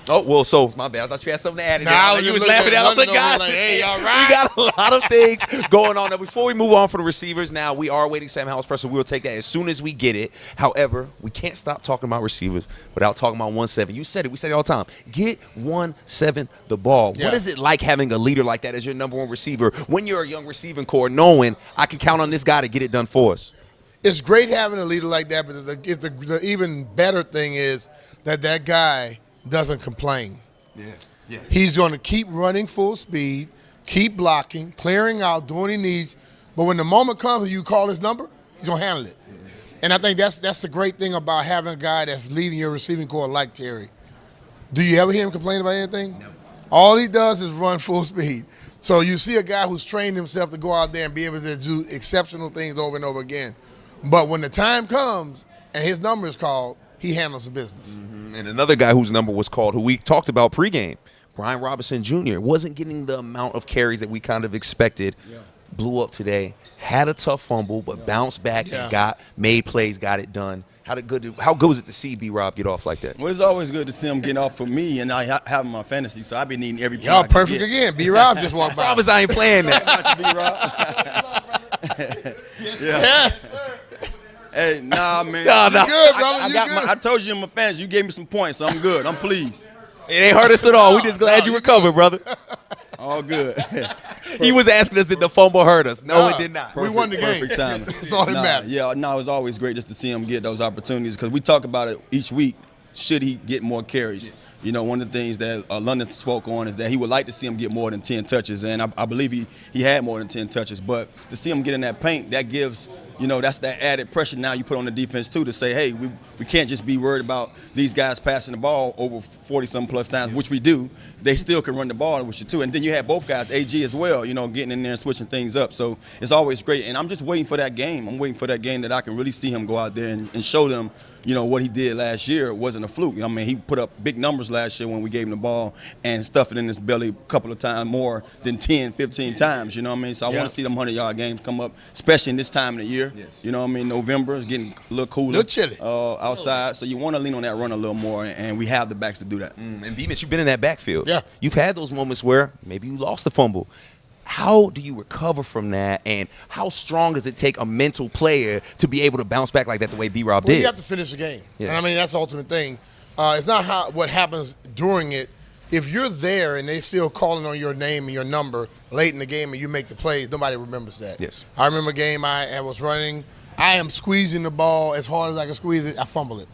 Oh, well, so my bad. I thought you had something to add. Nah, you was laughing at other guys. Like, hey, all right. We got a lot of things going on. Now, before we move on from the receivers, now we are waiting Sam Howell's pressure. We will take that as soon as we get it. However, we can't stop talking about receivers without talking about 1-7. You said it. We say it all the time. Get 1-7 the ball. Yeah. What is it like having a leader like that as your number one receiver when you're a young receiving core, knowing I can count on this guy to get it done for us? It's great having a leader like that, but the even better thing is that guy doesn't complain. Yeah. Yes. He's going to keep running full speed, keep blocking, clearing out, doing what he needs. But when the moment comes and you call his number, he's going to handle it. And I think that's the great thing about having a guy that's leading your receiving core like Terry. Do you ever hear him complain about anything? No. All he does is run full speed. So you see a guy who's trained himself to go out there and be able to do exceptional things over and over again. But when the time comes and his number is called, he handles the business. Mm-hmm. And another guy whose number was called, who we talked about pregame, Brian Robinson Jr., wasn't getting the amount of carries that we kind of expected. Yeah. Blew up today, had a tough fumble, but bounced back and made plays, got it done. How good was it to see B-Rob get off like that? Well, it's always good to see him getting off for me, and I have him on fantasy, so I've been needing every point. Y'all perfect again. B-Rob just walked by. Promise I ain't playing that. B-Rob. Yes. Hey, nah, man. No. You good, brother. I told you in my fantasy, you gave me some points, so I'm good. I'm pleased. It ain't hurt us at all. We just glad you recovered, brother. All good. He was asking us, did the fumble hurt us? No, it did not. We won the game. Perfect timing. That's all that matters. Yeah, no, it's always great just to see him get those opportunities because we talk about it each week. Should he get more carries? Yes. One of the things that London spoke on is that he would like to see him get more than 10 touches, and I believe he had more than 10 touches. But to see him get in that paint, that gives that's that added pressure now you put on the defense too to say, hey, we can't just be worried about these guys passing the ball over 40-some plus times, which we do. They still can run the ball with you too. And then you have both guys, AG as well, getting in there and switching things up. So it's always great. And I'm just waiting for that game. I'm waiting for that game that I can really see him go out there and show them, what he did last year. It wasn't a fluke. He put up big numbers last year when we gave him the ball and stuffed it in his belly a couple of times more than 10, 15 times, So I want to see them 100-yard games come up, especially in this time of the year. Yes. November is getting a little cooler. A little chilly. Outside. So you want to lean on that run a little more, and we have the backs to do that. And Bemis, you've been in that backfield. Yeah. You've had those moments where maybe you lost the fumble. How do you recover from that, and how strong does it take a mental player to be able to bounce back like that the way B-Rob did? You have to finish the game. Yeah. And that's the ultimate thing. It's not what happens during it. If you're there and they still calling on your name and your number late in the game and you make the plays, nobody remembers that. Yes. I remember a game I was running. I am squeezing the ball as hard as I can squeeze it. I fumble it.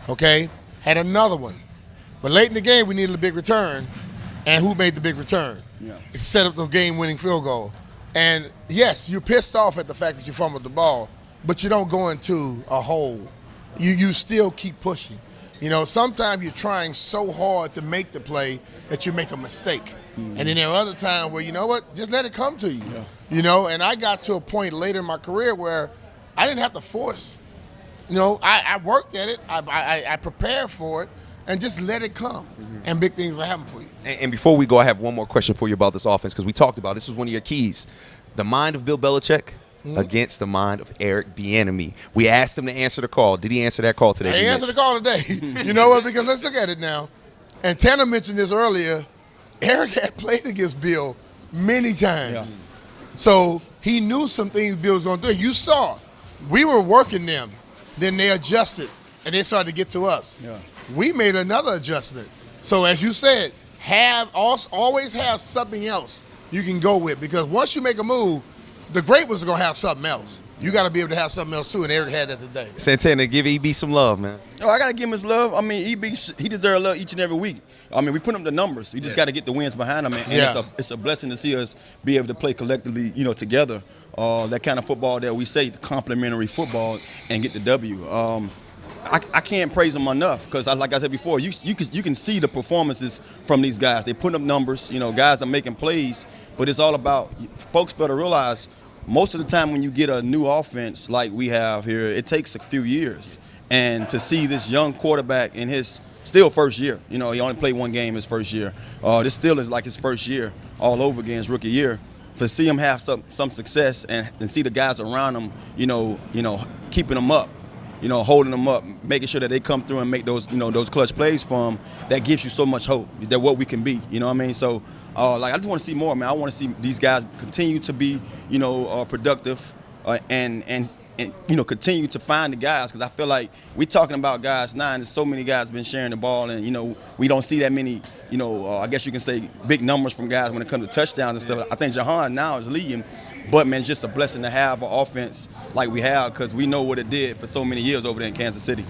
Okay? Had another one. But late in the game, we needed a big return. And who made the big return? Yeah. It set up the game-winning field goal. And, yes, you're pissed off at the fact that you fumbled the ball, but you don't go into a hole. You still keep pushing. Sometimes you're trying so hard to make the play that you make a mistake. Mm-hmm. And then there are other times where, just let it come to you. Yeah. And I got to a point later in my career where I didn't have to force. I worked at it. I prepared for it. And just let it come, and big things will happen for you. And before we go, I have one more question for you about this offense, because we talked about this was one of your keys. The mind of Bill Belichick against the mind of Eric Bieniemy. We asked him to answer the call. Did he answer that call today? He answered the call today. You know what? Because let's look at it now. And Tanner mentioned this earlier. Eric had played against Bill many times. Yeah. So he knew some things Bill was going to do. You saw, we were working them. Then they adjusted, and they started to get to us. Yeah. We made another adjustment. So as you said, always have something else you can go with, because once you make a move, the great ones are going to have something else. You got to be able to have something else too, and Eric had that today. Santana, give EB some love, man. Oh, I got to give him his love. I mean, EB, he deserves love each and every week. I mean, we put him the numbers. We just got to get the wins behind him, and it's a blessing to see us be able to play collectively, together. That kind of football that we say, the complementary football, and get the W. I can't praise them enough because, like I said before, you can see the performances from these guys. They put up numbers. Guys are making plays, but it's all about folks better realize most of the time when you get a new offense like we have here, it takes a few years. And to see this young quarterback in his still first year, he only played one game his first year. This still is like his first year all over again, his rookie year. To see him have some success and see the guys around him, keeping them up. Holding them up, making sure that they come through and make those, those clutch plays for them, that gives you so much hope that what we can be, what I mean? So, I just want to see more, man. I want to see these guys continue to be, productive and continue to find the guys because I feel like we're talking about guys now and there's so many guys been sharing the ball and, we don't see that many, I guess you can say big numbers from guys when it comes to touchdowns and stuff. I think Jahan now is leading. But, man, it's just a blessing to have an offense like we have because we know what it did for so many years over there in Kansas City.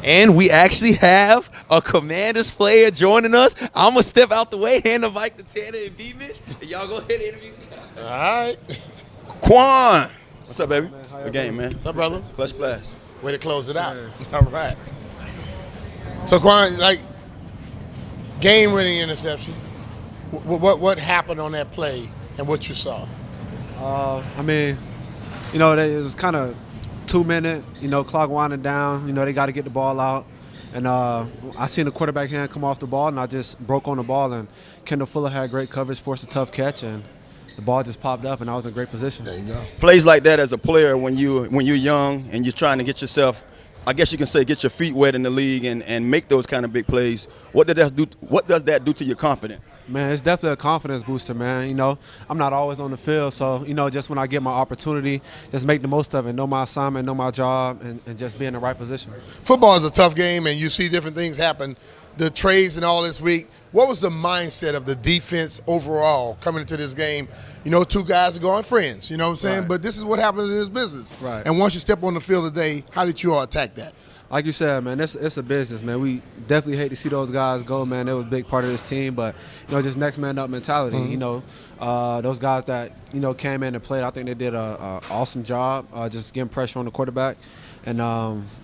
And we actually have a Commanders player joining us. I'm going to step out the way, hand the mic to Tanner and B-Mitch, and y'all go ahead and interview me. All right. Quan. What's up, baby? Good game, man. What's up, brother? Clutch blast. Way to close it out. All right. So, Quan, game-winning interception. What happened on that play and what you saw? It was kind of 2 minute, clock winding down. They got to get the ball out. And I seen the quarterback hand come off the ball, and I just broke on the ball. And Kendall Fuller had great coverage, forced a tough catch, and the ball just popped up, and I was in great position. There you go. Plays like that as a player when you're young and you're trying to get yourself, I guess you can say, get your feet wet in the league and make those kind of big plays. What does that do to your confidence? Man, it's definitely a confidence booster, man. I'm not always on the field, so, just when I get my opportunity, just make the most of it, know my assignment, know my job, and just be in the right position. Football is a tough game, and you see different things happen. The trades and all this week, what was the mindset of the defense overall coming into this game? Two guys are going friends, you know what I'm saying? Right. But this is what happens in this business. Right. And once you step on the field today, how did you all attack that? Like you said, man, it's a business, man. We definitely hate to see those guys go, man. They was a big part of this team, but, just next man up mentality. Mm-hmm. Those guys that, came in and played, I think they did an awesome job just getting pressure on the quarterback. And,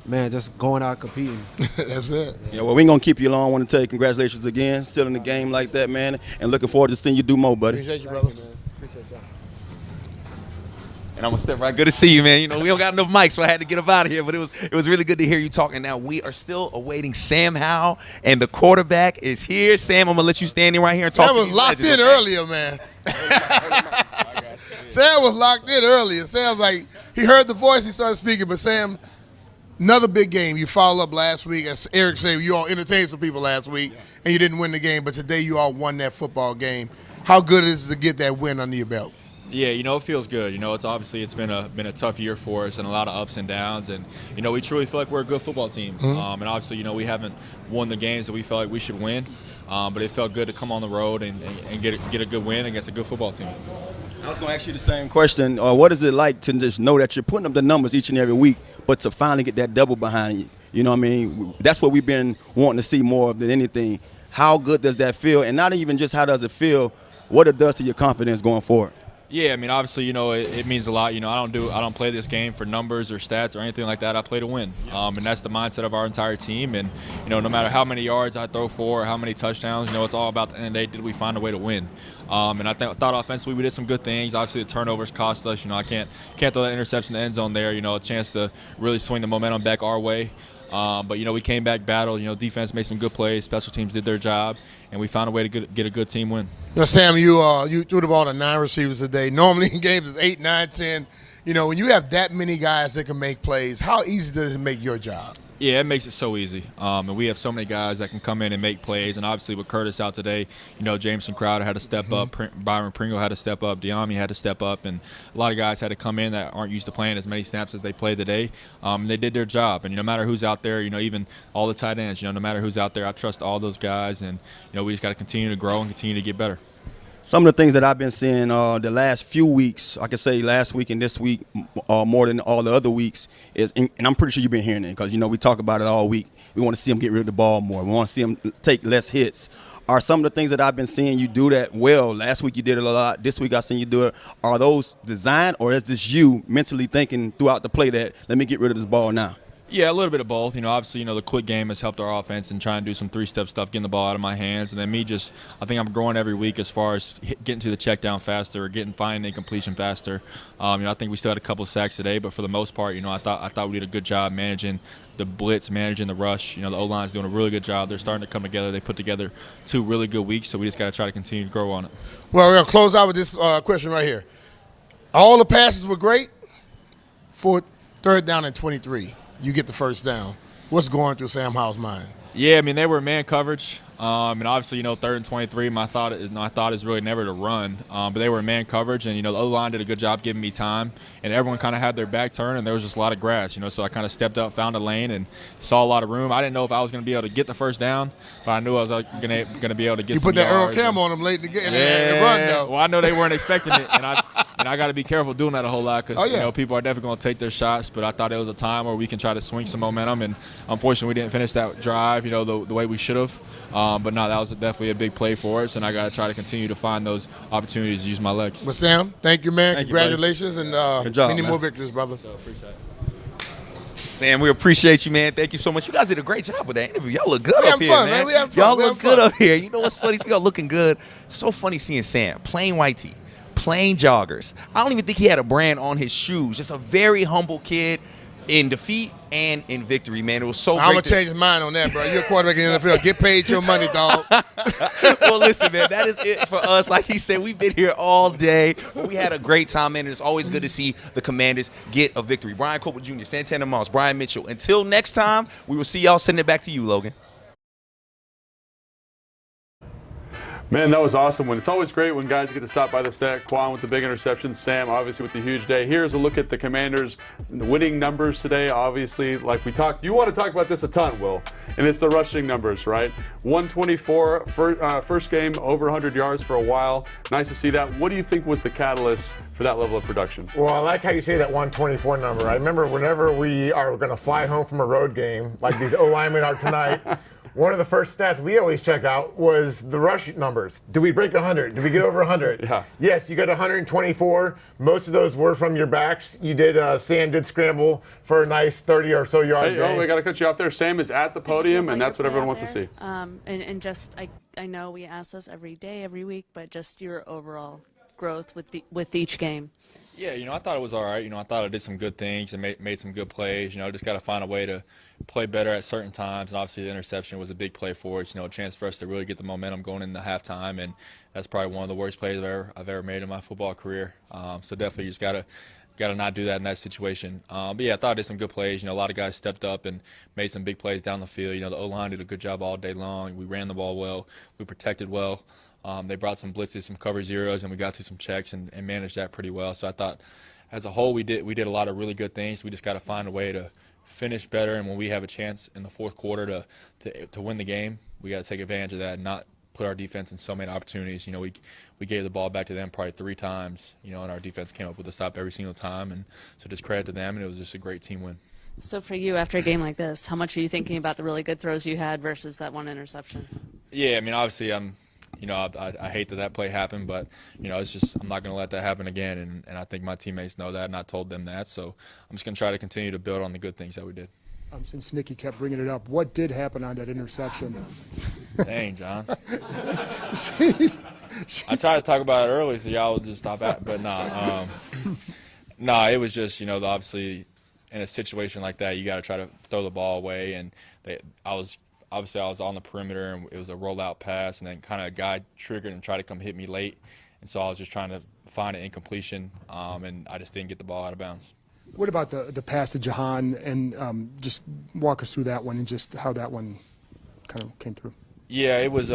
man, just going out competing. That's it. Yeah, well, we ain't going to keep you long. I want to tell you congratulations again, still in the game like that, man, and looking forward to seeing you do more, buddy. Appreciate you, brother. Appreciate y'all. And I'm going to step right. Good to see you, man. We don't got enough mics, so I had to get up out of here. But it was really good to hear you talk. And now we are still awaiting Sam Howell, and the quarterback is here. Sam, I'm going to let you stand in right here and talk to you. Sam was locked in earlier, man. Sam was locked in earlier. Sam's like, he heard the voice, he started speaking. But, Sam, another big game. You followed up last week. As Eric said, you all entertained some people last week, and you didn't win the game. But today you all won that football game. How good is it to get that win under your belt? Yeah, it feels good. It's been a tough year for us and a lot of ups and downs, and we truly feel like we're a good football team. Mm-hmm. And obviously, we haven't won the games that we felt like we should win, but it felt good to come on the road and get a good win against a good football team. I was going to ask you the same question. What is it like to just know that you're putting up the numbers each and every week, but to finally get that double behind you? You know what I mean? That's what we've been wanting to see more of than anything. How good does that feel? And not even just how does it feel, what it does to your confidence going forward. Yeah, obviously, it means a lot. I don't play this game for numbers or stats or anything like that. I play to win, and that's the mindset of our entire team. And no matter how many yards I throw for, or how many touchdowns, it's all about the end of the day. Did we find a way to win? And I thought offensively we did some good things. Obviously, the turnovers cost us. I can't throw that interception in the end zone there. A chance to really swing the momentum back our way. But we came back, battled. Defense made some good plays. Special teams did their job, and we found a way to get a good team win. Now, Sam, you threw the ball to 9 receivers today. Normally in games it's 8, 9, 10. When you have that many guys that can make plays, how easy does it make your job? Yeah, it makes it so easy. And we have so many guys that can come in and make plays. And obviously with Curtis out today, Jameson Crowder had to step up. Byron Pringle had to step up. Diami had to step up. And a lot of guys had to come in that aren't used to playing as many snaps as they played today. And they did their job. And no matter who's out there, even all the tight ends, no matter who's out there, I trust all those guys. And, we just got to continue to grow and continue to get better. Some of the things that I've been seeing the last few weeks, I can say last week and this week more than all the other weeks, is, and I'm pretty sure you've been hearing it because, we talk about it all week. We want to see them get rid of the ball more. We want to see them take less hits. Are some of the things that I've been seeing you do that well? Last week you did it a lot. This week I seen you do it. Are those designed, or is this you mentally thinking throughout the play that let me get rid of this ball now? Yeah, a little bit of both. Obviously, the quick game has helped our offense and trying to do some three-step stuff, getting the ball out of my hands. And then I think I'm growing every week as far as getting to the check down faster or finding incompletion faster. I think we still had a couple of sacks today, but for the most part, I thought we did a good job managing the blitz, managing the rush. The O-line's doing a really good job. They're starting to come together. They put together 2 really good weeks, so we just got to try to continue to grow on it. Well, we're going to close out with this question right here. All the passes were great for 3rd down and 23. You get the first down. What's going through Sam Howell's mind? Yeah, they were man coverage. And obviously, 3rd and 23, my thought is really never to run. But they were in man coverage, and, the O-line did a good job giving me time. And everyone kind of had their back turned, and there was just a lot of grass, so I kind of stepped up, found a lane, and saw a lot of room. I didn't know if I was going to be able to get the first down, but I knew I was going to be able to get some yards. You put that Earl Cam on them late in the game and run, though. Well, I know they weren't expecting it, and I got to be careful doing that a whole lot because people are definitely going to take their shots. But I thought it was a time where we can try to swing some momentum, and unfortunately we didn't finish that drive, the way we should have. But no, that was definitely a big play for us, and I got to try to continue to find those opportunities to use my legs. But Sam, thank you, man. Thank Congratulations, you, and good job, many man. more victories, brother. So appreciate it. Sam, we appreciate you, man. Thank you so much. You guys did a great job with that interview. Y'all look good We up having here, fun, man. We having fun. Y'all We look having good fun. up here. You know what's funny? We all looking good. It's so funny seeing Sam, plain white tee, plain joggers. I don't even think he had a brand on his shoes. Just a very humble kid in defeat and in victory, man. It was so great. I'm going to change his mind on that, bro. You're a quarterback in the NFL. Get paid your money, dog. Well, listen, man, that is it for us. Like he said, we've been here all day. But we had a great time, man, and it's always good to see the Commanders get a victory. Brian Copeland Jr., Santana Moss, Brian Mitchell. Until next time, we will see y'all. Sending it back to you, Logan. Man, that was awesome. It's always great when guys get to stop by the stat. Quan with the big interception. Sam, obviously, with the huge day. Here's a look at the Commanders' winning numbers today. Obviously, like we talked, you want to talk about this a ton, Will, and it's the rushing numbers, right? 124, first game, over 100 yards for a while. Nice to see that. What do you think was the catalyst for that level of production? Well, I like how you say that 124 number. I remember whenever we are going to fly home from a road game, like these O-linemen are tonight, one of the first stats we always check out was the rush numbers. Did we break 100? Did we get over 100? Yeah. Yes, you got 124. Most of those were from your backs. You did, Sam did scramble for a nice 30 or so yard gain. We got to cut you off there. Sam is at the podium, and that's what everyone wants to see. And just, I know we ask this every day, every week, but just your overall growth with each game. Yeah, I thought it was all right. I thought I did some good things and made some good plays. Just got to find a way to play better at certain times. And obviously the interception was a big play for us. A chance for us to really get the momentum going into halftime. And that's probably one of the worst plays I've ever made in my football career. So definitely just got to not do that in that situation. But yeah, I thought I did some good plays. A lot of guys stepped up and made some big plays down the field. The O-line did a good job all day long. We ran the ball well. We protected well. They brought some blitzes, some cover zeros, and we got through some checks and managed that pretty well. So I thought, as a whole, we did a lot of really good things. We just got to find a way to finish better, and when we have a chance in the fourth quarter to win the game, we got to take advantage of that and not put our defense in so many opportunities. We gave the ball back to them probably 3 times, and our defense came up with a stop every single time, and so just credit to them, and it was just a great team win. So for you, after a game like this, how much are you thinking about the really good throws you had versus that one interception? Yeah, obviously I hate that play happened, but it's just I'm not going to let that happen again, and I think my teammates know that, and I told them that. So I'm just going to try to continue to build on the good things that we did. Since Nicky kept bringing it up, what did happen on that interception? Dang, John. I tried to talk about it early, so y'all would just stop at, but nah. It was just obviously in a situation like that, you got to try to throw the ball away, and I was on the perimeter, and it was a rollout pass, and then kind of a guy triggered and tried to come hit me late. And so I was just trying to find an incompletion, and I just didn't get the ball out of bounds. What about the pass to Jahan, and just walk us through that one and just how that one kind of came through? Yeah, it was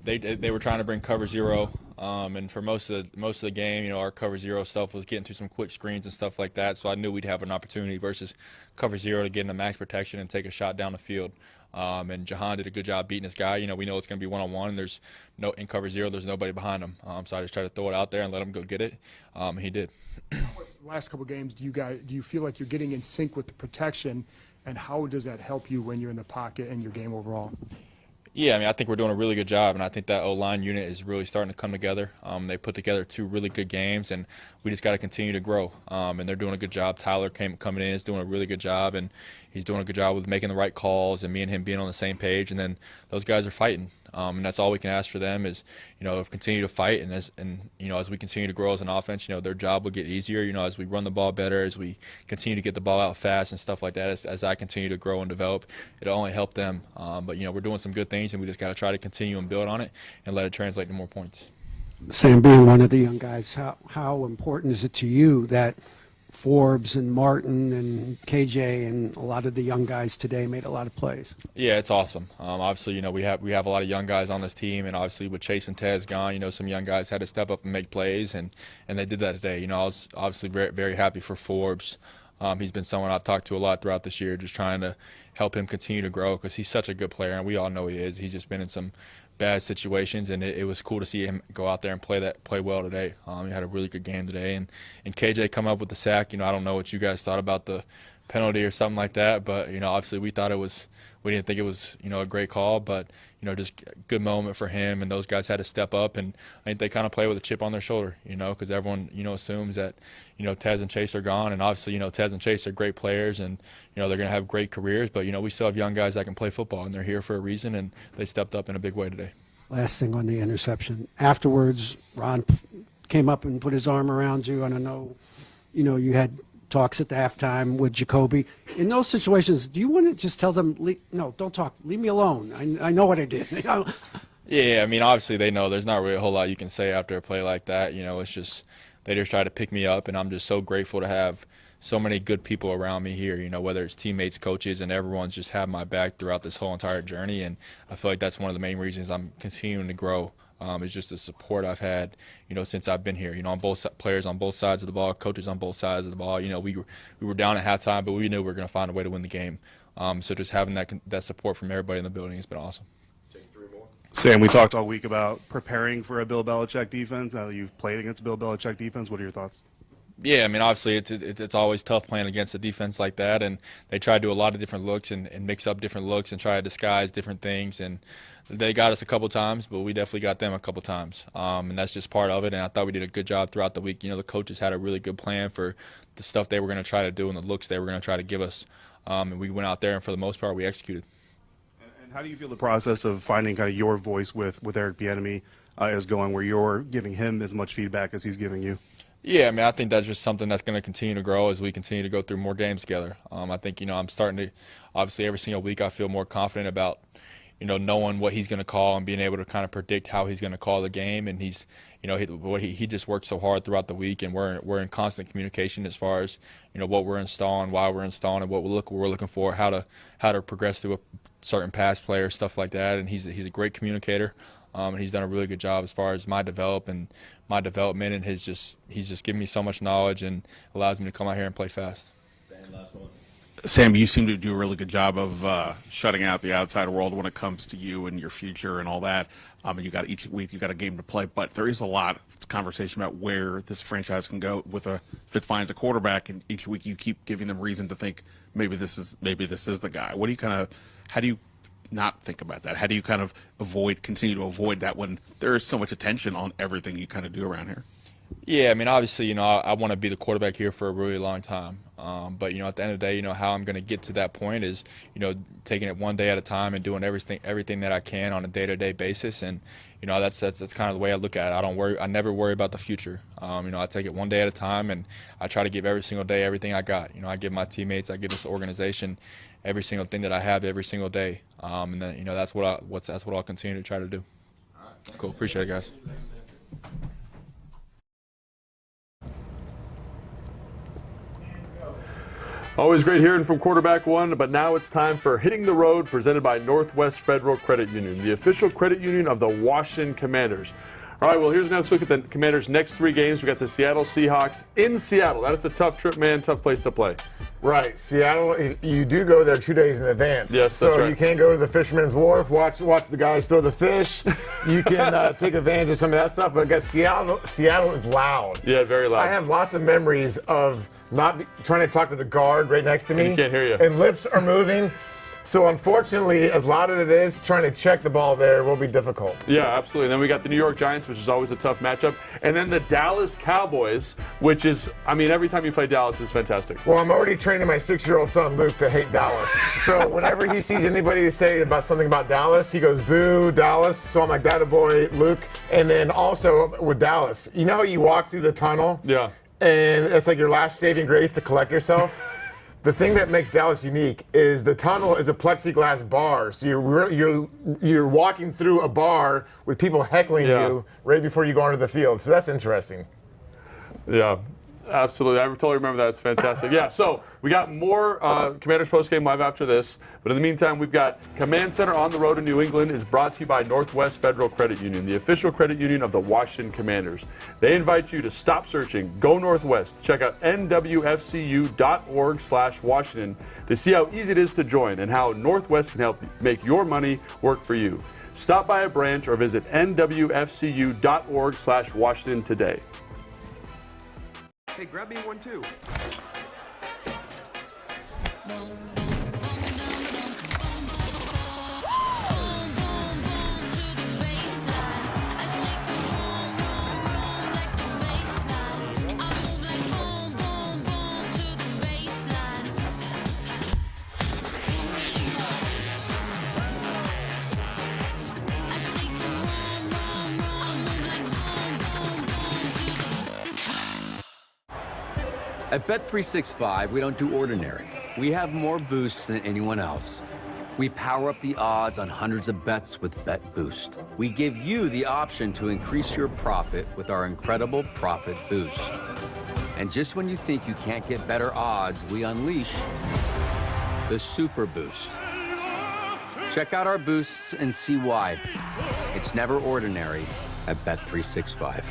they were trying to bring cover zero, and for most of the game, our cover zero stuff was getting to some quick screens and stuff like that. So I knew we'd have an opportunity versus cover zero to get into max protection and take a shot down the field. And Jahan did a good job beating this guy. You know, we know it's going to be one-on-one, and there's no in cover zero. There's nobody behind him. So I just tried to throw it out there and let him go get it. He did. Last couple games, do you feel like you're getting in sync with the protection, and how does that help you when you're in the pocket and your game overall? Yeah, I mean, I think we're doing a really good job, and I think that O-line unit is really starting to come together. They put together 2 really good games, and we just got to continue to grow. And they're doing a good job. Tyler coming in is doing a really good job, and he's doing a good job with making the right calls and me and him being on the same page. And then those guys are fighting. And that's all we can ask for them is, you know, continue to fight. And you know, as we continue to grow as an offense, you know, their job will get easier. You know, as we run the ball better, as we continue to get the ball out fast and stuff like that. As I continue to grow and develop, it'll only help them. But you know, we're doing some good things, and we just got to try to continue and build on it and let it translate to more points. Sam, being one of the young guys, how important is it to you that Forbes and Martin and KJ and a lot of the young guys today made a lot of plays? Yeah, it's awesome. Obviously, you know, we have a lot of young guys on this team, and obviously with Chase and Tez gone, you know, some young guys had to step up and make plays, and they did that today. You know, I was obviously very, very happy for Forbes. He's been someone I've talked to a lot throughout this year, just trying to help him continue to grow because he's such a good player, and we all know he is. He's just been in some bad situations, and it was cool to see him go out there and play well today. He had a really good game today, and KJ come up with the sack. You know, I don't know what you guys thought about the penalty or something like that, but you know, obviously we didn't think it was, you know, a great call, but you know, just a good moment for him, and those guys had to step up, and I think they kind of play with a chip on their shoulder, you know, because everyone, you know, assumes that, you know, Tez and Chase are gone, and obviously, you know, Tez and Chase are great players, and you know, they're going to have great careers, but you know, we still have young guys that can play football, and they're here for a reason, and they stepped up in a big way today. Last thing on the interception. Afterwards, Ron came up and put his arm around you, and I know, you know, you had talks at the halftime with Jacoby. In those situations, do you want to just tell them, no, don't talk, leave me alone? I know what I did. Yeah, I mean, obviously they know there's not really a whole lot you can say after a play like that. You know, it's just they just try to pick me up, and I'm just so grateful to have so many good people around me here, you know, whether it's teammates, coaches, and everyone's just had my back throughout this whole entire journey. And I feel like that's one of the main reasons I'm continuing to grow. Is just the support I've had, you know, since I've been here. You know, on both players on both sides of the ball, coaches on both sides of the ball. You know, we were down at halftime, but we knew we were going to find a way to win the game. So just having that support from everybody in the building has been awesome. Sam, we talked all week about preparing for a Bill Belichick defense. Now that you've played against a Bill Belichick defense, what are your thoughts? Yeah, I mean, obviously it's always tough playing against a defense like that, and they try to do a lot of different looks and mix up different looks and try to disguise different things, and they got us a couple times, but we definitely got them a couple times, and that's just part of it, and I thought we did a good job throughout the week. You know, the coaches had a really good plan for the stuff they were going to try to do and the looks they were going to try to give us, and we went out there, and for the most part, we executed. And how do you feel the process of finding kind of your voice with Eric Bieniemy is going, where you're giving him as much feedback as he's giving you? Yeah, I mean, I think that's just something that's going to continue to grow as we continue to go through more games together. I think, you know, I'm starting to, obviously every single week I feel more confident about, you know, knowing what he's going to call and being able to kind of predict how he's going to call the game. And he's, you know, he just works so hard throughout the week, and we're in constant communication as far as, you know, what we're installing, why we're installing, and what we're looking for, how to progress through a certain pass play or stuff like that. And he's a great communicator. And he's done a really good job as far as my development, and he's just given me so much knowledge and allows me to come out here and play fast. Sam, you seem to do a really good job of shutting out the outside world when it comes to you and your future and all that. And each week you got a game to play, but there is a lot of conversation about where this franchise can go if it finds a quarterback, and each week you keep giving them reason to think maybe this is the guy. How do you not think about that? How do you kind of continue to avoid that when there is so much attention on everything you kind of do around here? Yeah, I mean, obviously, you know, I want to be the quarterback here for a really long time. But, you know, at the end of the day, you know, how I'm going to get to that point is, you know, taking it one day at a time and doing everything that I can on a day-to-day basis. And, you know, that's kind of the way I look at it. I never worry about the future. You know, I take it one day at a time, and I try to give every single day everything I got. You know, I give my teammates, I give this organization every single thing that I have every single day. And then, you know, that's what I'll continue to try to do. Cool. Appreciate it, guys. Always great hearing from quarterback one, but now it's time for Hitting the Road, presented by Northwest Federal Credit Union, the official credit union of the Washington Commanders. All right, well, here's a next look at the Commanders' next 3 games. We got the Seattle Seahawks in Seattle. That's a tough trip, man. Tough place to play. Right, Seattle. You do go there 2 days in advance. Yes, so that's right. you can't go to the Fisherman's Wharf, watch the guys throw the fish. You can take advantage of some of that stuff. But I guess Seattle is loud. Yeah, very loud. I have lots of memories of trying to talk to the guard right next to me. And he can't hear you. And lips are moving. So unfortunately, as loud as it is, trying to check the ball there will be difficult. Yeah, absolutely. And then we got the New York Giants, which is always a tough matchup. And then the Dallas Cowboys, which is, I mean, every time you play Dallas is fantastic. Well, I'm already training my 6-year-old son, Luke, to hate Dallas. So whenever he sees anybody say about something about Dallas, he goes, boo, Dallas. So I'm like, that a boy, Luke. And then also with Dallas, you know how you walk through the tunnel? Yeah. And it's like your last saving grace to collect yourself? The thing that makes Dallas unique is the tunnel is a plexiglass bar. So you're walking through a bar with people heckling you right before you go onto the field. So that's interesting. Yeah, absolutely. I totally remember that. It's fantastic. Yeah, so we got more Commanders postgame live after this. But in the meantime, we've got Command Center on the Road in New England is brought to you by Northwest Federal Credit Union, the official credit union of the Washington Commanders. They invite you to stop searching, go Northwest. Check out nwfcu.org/Washington to see how easy it is to join and how Northwest can help make your money work for you. Stop by a branch or visit nwfcu.org/Washington today. Hey, grab me one too. At Bet365, we don't do ordinary. We have more boosts than anyone else. We power up the odds on hundreds of bets with Bet Boost. We give you the option to increase your profit with our incredible Profit Boost. And just when you think you can't get better odds, we unleash the Super Boost. Check out our boosts and see why. It's never ordinary at Bet365.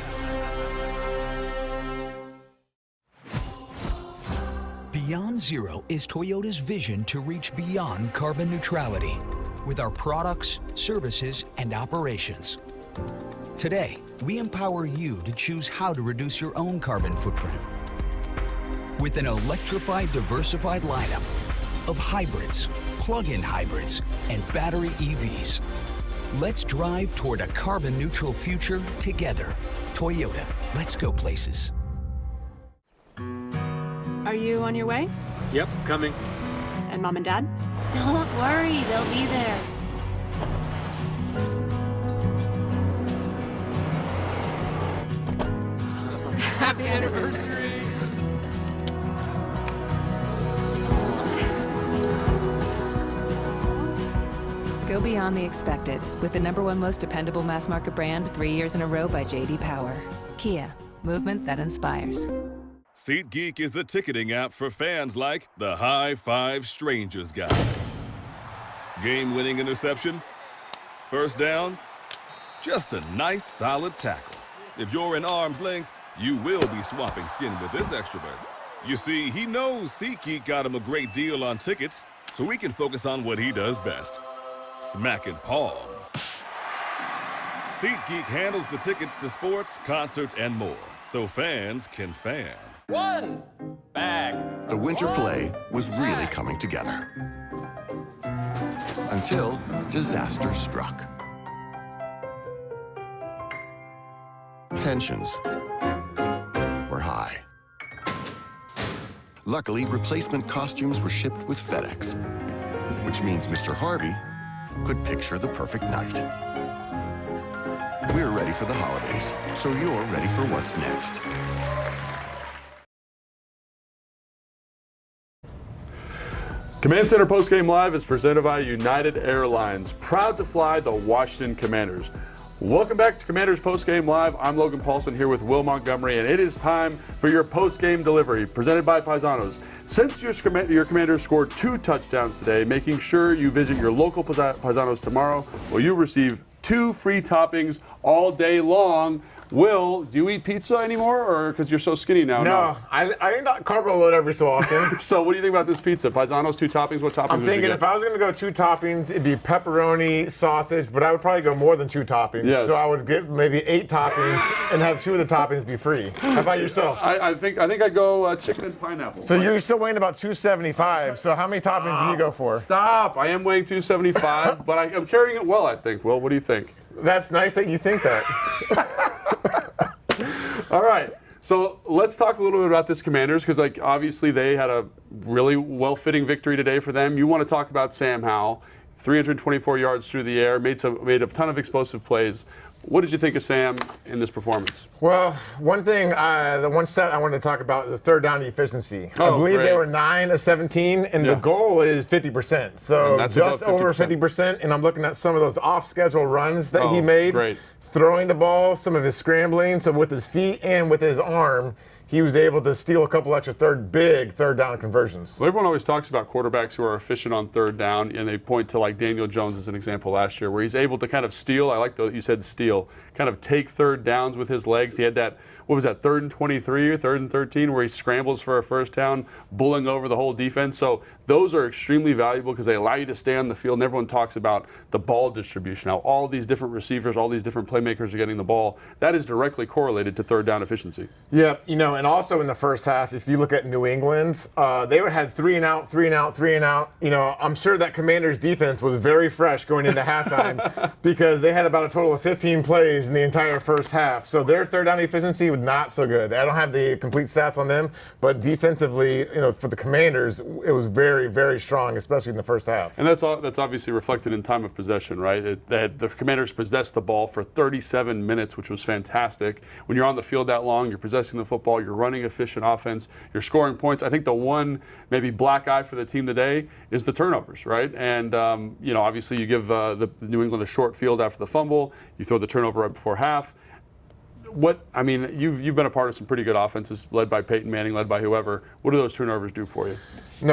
Beyond Zero is Toyota's vision to reach beyond carbon neutrality with our products, services, and operations. Today, we empower you to choose how to reduce your own carbon footprint. With an electrified, diversified lineup of hybrids, plug-in hybrids, and battery EVs. Let's drive toward a carbon-neutral future together. Toyota, let's go places. Are you on your way? Yep, coming. And Mom and Dad? Don't worry, they'll be there. Happy anniversary! Go beyond the expected with the #1 most dependable mass market brand 3 years in a row by J.D. Power. Kia, movement that inspires. SeatGeek is the ticketing app for fans like the High Five Strangers guy. Game-winning interception? First down? Just a nice, solid tackle. If you're in arm's length, you will be swapping skin with this extrovert. You see, he knows SeatGeek got him a great deal on tickets, so he can focus on what he does best. Smacking palms. SeatGeek handles the tickets to sports, concerts, and more, so fans can fan. One bag. The winter play was really coming together. Until disaster struck. Tensions were high. Luckily, replacement costumes were shipped with FedEx, which means Mr. Harvey could picture the perfect night. We're ready for the holidays, so you're ready for what's next. Command Center Postgame Live is presented by United Airlines, proud to fly the Washington Commanders. Welcome back to Commanders Postgame Live. I'm Logan Paulson here with Will Montgomery, and it is time for your postgame delivery, presented by Paisanos. Since your Commanders scored 2 touchdowns today, making sure you visit your local Paisanos tomorrow, where you receive 2 free toppings all day long. Will, do you eat pizza anymore, or because you're so skinny now? No, I eat that carbo load every so often. So what do you think about this pizza? Paisanos, 2 toppings, what toppings I'm would you thinking get? if I was going to go 2 toppings, it'd be pepperoni, sausage, but I would probably go more than 2 toppings. Yes. So I would get maybe 8 toppings and have 2 of the toppings be free. How about yourself? I think I'd go chicken and pineapple. So you're still weighing about 275. So how many toppings do you go for? Stop. I am weighing 275, but I'm carrying it well, I think. Will, what do you think? That's nice that you think that. All right. So let's talk a little bit about this Commanders, because obviously they had a really well-fitting victory today for them. You want to talk about Sam Howell, 324 yards through the air, made a ton of explosive plays. What did you think of Sam in this performance? Well, one thing, the one stat I wanted to talk about is the third down efficiency. I believe they were 9 of 17, and the goal is 50%. So just over 50%. And I'm looking at some of those off-schedule runs that he made. Great. Throwing the ball, some of his scrambling, so with his feet and with his arm, he was able to steal a couple extra big third down conversions. Well, everyone always talks about quarterbacks who are efficient on third down, and they point to like Daniel Jones as an example last year, where he's able to kind of steal. I like that you said steal, kind of take third downs with his legs. He had that, what was that, 3rd and 23 or 3rd and 13, where he scrambles for a first down, bullying over the whole defense. So those are extremely valuable because they allow you to stay on the field. And everyone talks about the ball distribution, how all these different receivers, all these different playmakers are getting the ball. That is directly correlated to third down efficiency. Yeah, and also in the first half, if you look at New England's, they had 3 and out, 3 and out, 3 and out. I'm sure that Commanders defense was very fresh going into halftime because they had about a total of 15 plays in the entire first half. So their third down efficiency was not so good. I don't have the complete stats on them, but defensively, for the Commanders, it was very, very strong, especially in the first half. And that's obviously reflected in time of possession, right? The Commanders possessed the ball for 37 minutes, which was fantastic. When you're on the field that long, you're possessing the football, you're running efficient offense, you're scoring points. I think the one maybe black eye for the team today is the turnovers, right? And obviously you give the New England a short field after the fumble, you throw the turnover right before half. You've been a part of some pretty good offenses, led by Peyton Manning, led by whoever. What do those turnovers do for you?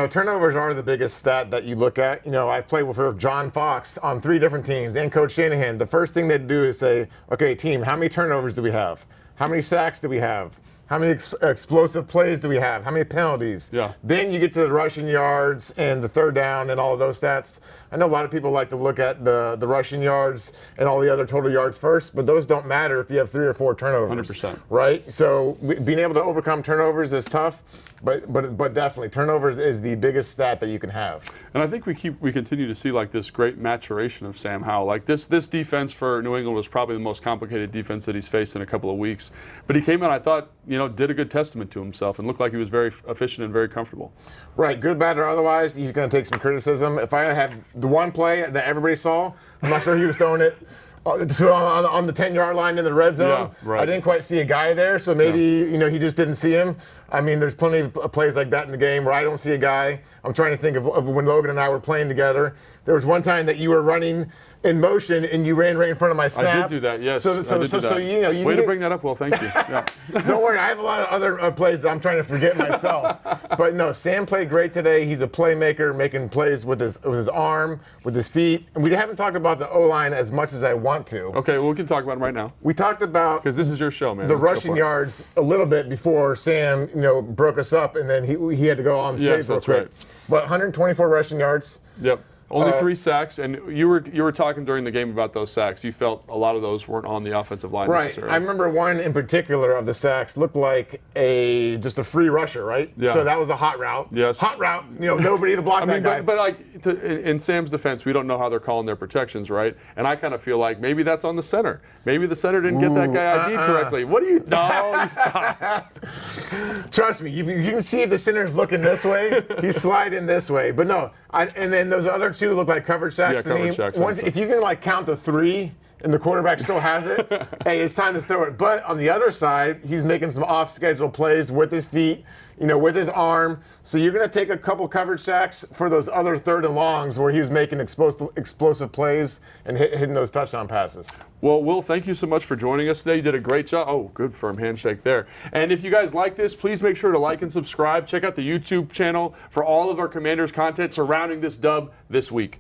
Turnovers are the biggest stat that you look at. I've played with John Fox on 3 different teams and Coach Shanahan. The first thing they do is say, okay, team, how many turnovers do we have? How many sacks do we have? How many explosive plays do we have? How many penalties? Yeah. Then you get to the rushing yards and the third down and all of those stats. I know a lot of people like to look at the rushing yards and all the other total yards first, but those don't matter if you have 3 or 4 turnovers. 100%. Right? So being able to overcome turnovers is tough, but definitely turnovers is the biggest stat that you can have. And I think we continue to see like this great maturation of Sam Howell. Like this defense for New England was probably the most complicated defense that he's faced in a couple of weeks. But he came out, I thought, did a good testament to himself and looked like he was very efficient and very comfortable. Right, good, bad, or otherwise, he's going to take some criticism. If I had the one play that everybody saw, I'm not sure he was throwing it on the 10-yard line in the red zone. Yeah, right. I didn't quite see a guy there, so maybe he just didn't see him. There's plenty of plays like that in the game where I don't see a guy. I'm trying to think of when Logan and I were playing together. There was one time that you were running in motion and you ran right in front of my snap. I did do that, yes. So you way to bring that up, Will. Thank you. Yeah. Don't worry, I have a lot of other plays that I'm trying to forget myself. But no, Sam played great today. He's a playmaker, making plays with his arm, with his feet. And we haven't talked about the O-line as much as I want to. Okay, well, we can talk about it right now. We talked about because this is your show, man. The rushing yards a little bit before Sam, broke us up, and then he had to go on stage real quick. Right. But 124 rushing yards. Yep. Only 3 sacks, and you were talking during the game about those sacks. You felt a lot of those weren't on the offensive line necessarily. I remember one in particular of the sacks looked like just a free rusher, right? Yeah. So that was a hot route. Yes. Hot route. Nobody to block that guy. But in Sam's defense, we don't know how they're calling their protections, right? And I kind of feel like maybe that's on the center. Maybe the center didn't get that guy ID'd correctly. What do you? No, you stop. Trust me, you can see if the center's looking this way, he's sliding this way. But no, and then those other 2 look like coverage sacks to me. If you can count to 3 and the quarterback still has it, hey, it's time to throw it. But on the other side, he's making some off-schedule plays with his feet, with his arm. So you're going to take a couple coverage sacks for those other 3rd and longs where he was making explosive plays and hitting those touchdown passes. Well, Will, thank you so much for joining us today. You did a great job. Oh, good firm handshake there. And if you guys like this, please make sure to like and subscribe. Check out the YouTube channel for all of our Commanders content surrounding this dub this week.